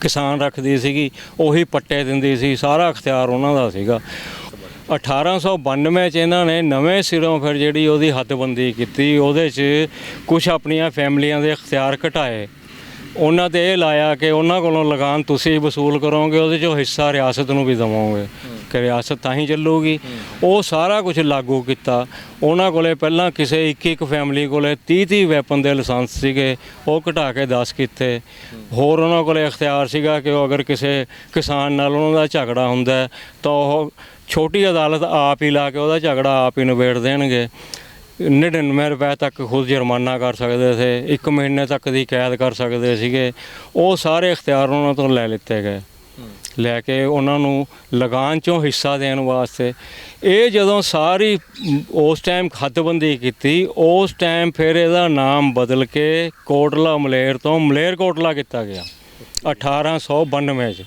[SPEAKER 2] ਕਿਸਾਨ ਰੱਖਦੀ ਸੀਗੀ, ਉਹੀ ਪੱਟੇ ਦਿੰਦੀ ਸੀ, ਸਾਰਾ ਅਖਤਿਆਰ ਉਹਨਾਂ ਦਾ ਸੀਗਾ। 1892 'ਚ ਇਹਨਾਂ ਨੇ ਨਵੇਂ ਸਿਰੋਂ ਫਿਰ ਜਿਹੜੀ ਉਹਦੀ ਹੱਦਬੰਦੀ ਕੀਤੀ, ਉਹਦੇ 'ਚ ਕੁਛ ਆਪਣੀਆਂ ਫੈਮਲੀਆਂ ਦੇ ਅਖਤਿਆਰ ਘਟਾਏ। ਉਹਨਾਂ 'ਤੇ ਇਹ ਲਾਇਆ ਕਿ ਉਹਨਾਂ ਕੋਲੋਂ ਲਗਾਨ ਤੁਸੀਂ ਵਸੂਲ ਕਰੋਗੇ, ਉਹਦੇ 'ਚੋਂ ਹਿੱਸਾ ਰਿਆਸਤ ਨੂੰ ਵੀ ਦੇਵੋਗੇ ਕਿ ਰਿਆਸਤ ਤਾਂ ਹੀ ਚੱਲੂਗੀ। ਉਹ ਸਾਰਾ ਕੁਝ ਲਾਗੂ ਕੀਤਾ। ਉਹਨਾਂ ਕੋਲੇ ਪਹਿਲਾਂ ਕਿਸੇ ਇੱਕ ਫੈਮਿਲੀ ਕੋਲੇ 30 ਵੈਪਨ ਦੇ ਲਾਇਸੈਂਸ ਸੀਗੇ, ਉਹ ਘਟਾ ਕੇ 10 ਕੀਤੇ। ਹੋਰ ਉਹਨਾਂ ਕੋਲੇ ਅਖਤਿਆਰ ਸੀਗਾ ਕਿ ਉਹ ਅਗਰ ਕਿਸੇ ਕਿਸਾਨ ਨਾਲ ਉਹਨਾਂ ਦਾ ਝਗੜਾ ਹੁੰਦਾ ਤਾਂ ਉਹ ਛੋਟੀ ਅਦਾਲਤ ਆਪ ਹੀ ਲਾ ਕੇ ਉਹਦਾ ਝਗੜਾ ਆਪ ਹੀ ਨਿਬੇੜ ਦੇਣਗੇ। 99 ਰੁਪਏ ਤੱਕ ਖੁਦ ਜੁਰਮਾਨਾ ਕਰ ਸਕਦੇ ਸੀ, 1 ਮਹੀਨੇ ਤੱਕ ਦੀ ਕੈਦ ਕਰ ਸਕਦੇ ਸੀਗੇ। ਉਹ ਸਾਰੇ ਅਖਤਿਆਰ ਉਹਨਾਂ ਤੋਂ ਲੈ ਲਿੱਤੇ ਗਏ, ਲੈ ਕੇ ਉਹਨਾਂ ਨੂੰ ਲਗਾਨ 'ਚੋਂ ਹਿੱਸਾ ਦੇਣ ਵਾਸਤੇ। ਇਹ ਜਦੋਂ ਸਾਰੀ ਉਸ ਟਾਈਮ ਹੱਦਬੰਦੀ ਕੀਤੀ, ਉਸ ਟਾਈਮ ਫਿਰ ਇਹਦਾ ਨਾਮ ਬਦਲ ਕੇ ਕੋਟਲਾ ਮਲੇਰ ਤੋਂ ਮਲੇਰ ਕੋਟਲਾ ਕੀਤਾ ਗਿਆ 1892 'ਚ।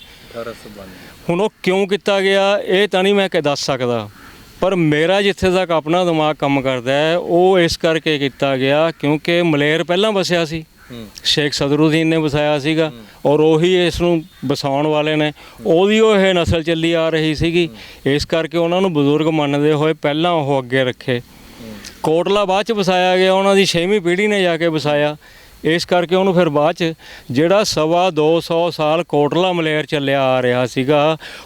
[SPEAKER 2] ਹੁਣ ਉਹ ਕਿਉਂ ਕੀਤਾ ਗਿਆ ਇਹ ਤਾਂ ਨਹੀਂ ਮੈਂ ਦੱਸ ਸਕਦਾ, ਪਰ ਮੇਰਾ ਜਿੱਥੇ ਤੱਕ ਆਪਣਾ ਦਿਮਾਗ ਕੰਮ ਕਰਦਾ ਹੈ ਉਹ ਇਸ ਕਰਕੇ ਕੀਤਾ ਗਿਆ ਕਿਉਂਕਿ ਮਲੇਰ ਪਹਿਲਾਂ ਵਸਿਆ ਸੀ, ਸ਼ੇਖ ਸਦਰੁਦੀਨ ਨੇ ਵਸਾਇਆ ਸੀਗਾ ਔਰ ਉਹੀ ਇਸ ਨੂੰ ਵਸਾਉਣ ਵਾਲੇ ਨੇ, ਉਹਦੀ ਉਹ ਇਹ ਨਸਲ ਚੱਲੀ ਆ ਰਹੀ ਸੀਗੀ। ਇਸ ਕਰਕੇ ਉਹਨਾਂ ਨੂੰ ਬਜ਼ੁਰਗ ਮੰਨਦੇ ਹੋਏ ਪਹਿਲਾਂ ਉਹ ਅੱਗੇ ਰੱਖੇ। ਕੋਟਲਾ ਬਾਅਦ ਚ ਵਸਾਇਆ ਗਿਆ, ਉਹਨਾਂ ਦੀ 6ਵੀਂ ਪੀੜ੍ਹੀ ਨੇ ਜਾ ਕੇ ਵਸਾਇਆ। ਇਸ ਕਰਕੇ ਉਹਨੂੰ ਫਿਰ ਬਾਅਦ ਚ ਜਿਹੜਾ 225 ਸਾਲ ਕੋਟਲਾ ਮਲੇਰ ਚੱਲਿਆ ਆ ਰਿਹਾ ਸੀਗਾ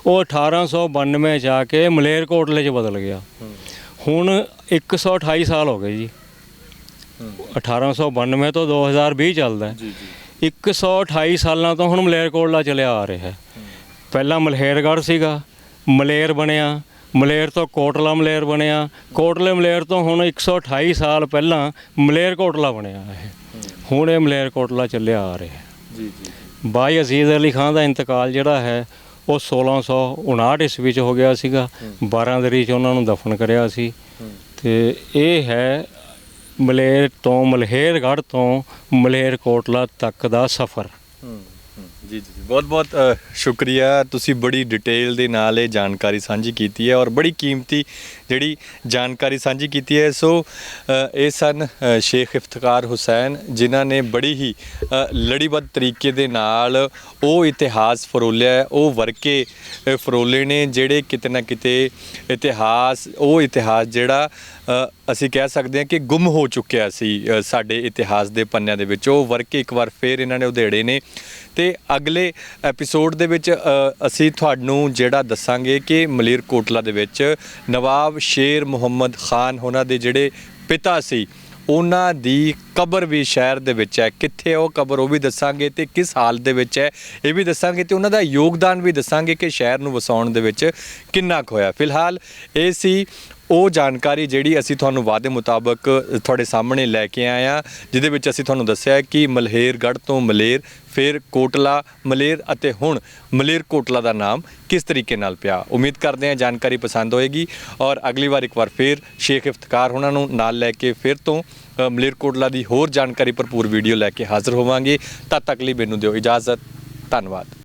[SPEAKER 2] ਉਹ 1892 ਜਾ ਕੇ ਮਲੇਰ ਕੋਟਲੇ 'ਚ ਬਦਲ ਗਿਆ। ਹੁਣ 128 ਸਾਲ ਹੋ ਗਏ ਜੀ, 1892 ਤੋਂ 2020 ਚੱਲਦਾ ਹੈ। 128 ਸਾਲਾਂ ਤੋਂ ਹੁਣ ਮਲੇਰਕੋਟਲਾ ਚੱਲਿਆ ਆ ਰਿਹਾ ਹੈ। ਪਹਿਲਾਂ ਮਲਹੇਰਗੜ੍ਹ ਸੀਗਾ, ਮਲੇਰ ਬਣਿਆ, ਮਲੇਰ ਤੋਂ ਕੋਟਲਾ ਮਲੇਰ ਬਣਿਆ, ਕੋਟਲੇ ਮਲੇਰ ਤੋਂ ਹੁਣ 128 ਸਾਲ ਪਹਿਲਾਂ ਮਲੇਰਕੋਟਲਾ ਬਣਿਆ ਹੈ। ਹੁਣ ਇਹ ਮਲੇਰਕੋਟਲਾ ਚੱਲਿਆ ਆ ਰਿਹਾ ਹੈ। ਬਾਈ ਅਜ਼ੀਜ਼ ਅਲੀ ਖਾਂ ਦਾ ਇੰਤਕਾਲ ਜਿਹੜਾ ਹੈ ਉਹ 1659 ਈਸਵੀ 'ਚ ਹੋ ਗਿਆ ਸੀਗਾ। 12 ਦਰੀ 'ਚ ਉਹਨਾਂ ਨੂੰ ਦਫਨ ਕਰਿਆ ਸੀ। ਤੇ ਇਹ ਹੈ ਮਲੇਰ ਤੋਂ ਮਲਹੇਰਗੜ੍ਹ ਤੋਂ ਮਲੇਰਕੋਟਲਾ ਤੱਕ ਦਾ ਸਫ਼ਰ।
[SPEAKER 1] ਜੀ ਜੀ ਬਹੁਤ ਬਹੁਤ ਸ਼ੁਕਰੀਆ, ਤੁਸੀਂ ਬੜੀ ਡਿਟੇਲ ਦੇ ਨਾਲ ਇਹ ਜਾਣਕਾਰੀ ਸਾਂਝੀ ਕੀਤੀ ਹੈ ਔਰ ਬੜੀ ਕੀਮਤੀ ਜਿਹੜੀ ਜਾਣਕਾਰੀ ਸਾਂਝੀ ਕੀਤੀ ਹੈ। ਸੋ ਇਹ ਸਨ ਸ਼ੇਖ ਇਫਤਖਾਰ ਹੁਸੈਨ, ਜਿਨ੍ਹਾਂ ਨੇ ਬੜੀ ਹੀ ਲੜੀਬੱਧ ਤਰੀਕੇ ਦੇ ਨਾਲ ਉਹ ਇਤਿਹਾਸ ਫਰੋਲਿਆ, ਉਹ ਵਰਕੇ ਫਰੋਲੇ ਨੇ ਜਿਹੜੇ ਕਿਤੇ ਨਾ ਕਿਤੇ ਇਤਿਹਾਸ ਜਿਹੜਾ ਅਸੀਂ ਕਹਿ ਸਕਦੇ ਹਾਂ ਕਿ ਗੁੰਮ ਹੋ ਚੁੱਕਿਆ ਸੀ ਸਾਡੇ ਇਤਿਹਾਸ ਦੇ ਪੰਨਿਆਂ ਦੇ ਵਿੱਚ, ਉਹ ਵਰਕੇ ਇੱਕ ਵਾਰ ਫੇਰ ਇਹਨਾਂ ਨੇ ਉਧੇੜੇ ਨੇ। ਤੇ ਅਗਲੇ ਐਪੀਸੋਡ ਦੇ ਵਿੱਚ ਅਸੀਂ ਤੁਹਾਨੂੰ ਜਿਹੜਾ ਦੱਸਾਂਗੇ ਕਿ ਮਲੇਰਕੋਟਲਾ ਦੇ ਵਿੱਚ ਨਵਾਬ ਸ਼ੇਰ ਮੁਹੰਮਦ ਖਾਨ ਉਹਨਾਂ ਦੇ ਜਿਹੜੇ ਪਿਤਾ ਸੀ ਉਹਨਾਂ ਦੀ ਕਬਰ ਵੀ ਸ਼ਹਿਰ ਦੇ ਵਿੱਚ ਹੈ। ਕਿੱਥੇ ਉਹ ਕਬਰ ਉਹ ਵੀ ਦੱਸਾਂਗੇ ਤੇ ਕਿਸ ਹਾਲ ਦੇ ਵਿੱਚ ਹੈ ਇਹ ਵੀ ਦੱਸਾਂਗੇ ਤੇ ਉਹਨਾਂ ਦਾ ਯੋਗਦਾਨ ਵੀ ਦੱਸਾਂਗੇ ਕਿ ਸ਼ਹਿਰ ਨੂੰ ਵਸਾਉਣ ਦੇ ਵਿੱਚ ਕਿੰਨਾ ਕੁ ਹੋਇਆ। ਫਿਲਹਾਲ ਇਹ ਸੀ ਉਹ ਜਾਣਕਾਰੀ ਜਿਹੜੀ ਅਸੀਂ ਤੁਹਾਨੂੰ ਵਾਅਦੇ ਮੁਤਾਬਕ ਤੁਹਾਡੇ ਸਾਹਮਣੇ ਲੈ ਕੇ ਆਏ ਹਾਂ, ਜਿਹਦੇ ਵਿੱਚ ਅਸੀਂ ਤੁਹਾਨੂੰ ਦੱਸਿਆ ਕਿ ਮਲਹੇਰਗੜ੍ਹ ਤੋਂ ਮਲੇਰ, ਫਿਰ ਕੋਟਲਾ ਮਲੇਰ ਅਤੇ ਹੁਣ ਮਲੇਰਕੋਟਲਾ ਦਾ ਨਾਮ ਕਿਸ ਤਰੀਕੇ ਨਾਲ ਪਿਆ। ਉਮੀਦ ਕਰਦੇ ਹਾਂ ਜਾਣਕਾਰੀ ਪਸੰਦ ਹੋਏਗੀ ਔਰ ਅਗਲੀ ਵਾਰ ਇੱਕ ਵਾਰ ਫਿਰ ਸ਼ੇਖ ਇਫਤਖਾਰ ਉਹਨਾਂ ਨੂੰ ਨਾਲ ਲੈ ਕੇ ਫਿਰ ਤੋਂ ਮਲੇਰਕੋਟਲਾ ਦੀ ਹੋਰ ਜਾਣਕਾਰੀ ਭਰਪੂਰ ਵੀਡੀਓ ਲੈ ਕੇ ਹਾਜ਼ਰ ਹੋਵਾਂਗੇ। ਤਦ ਤੱਕ ਲਈ ਮੈਨੂੰ ਦਿਓ ਇਜਾਜ਼ਤ। ਧੰਨਵਾਦ।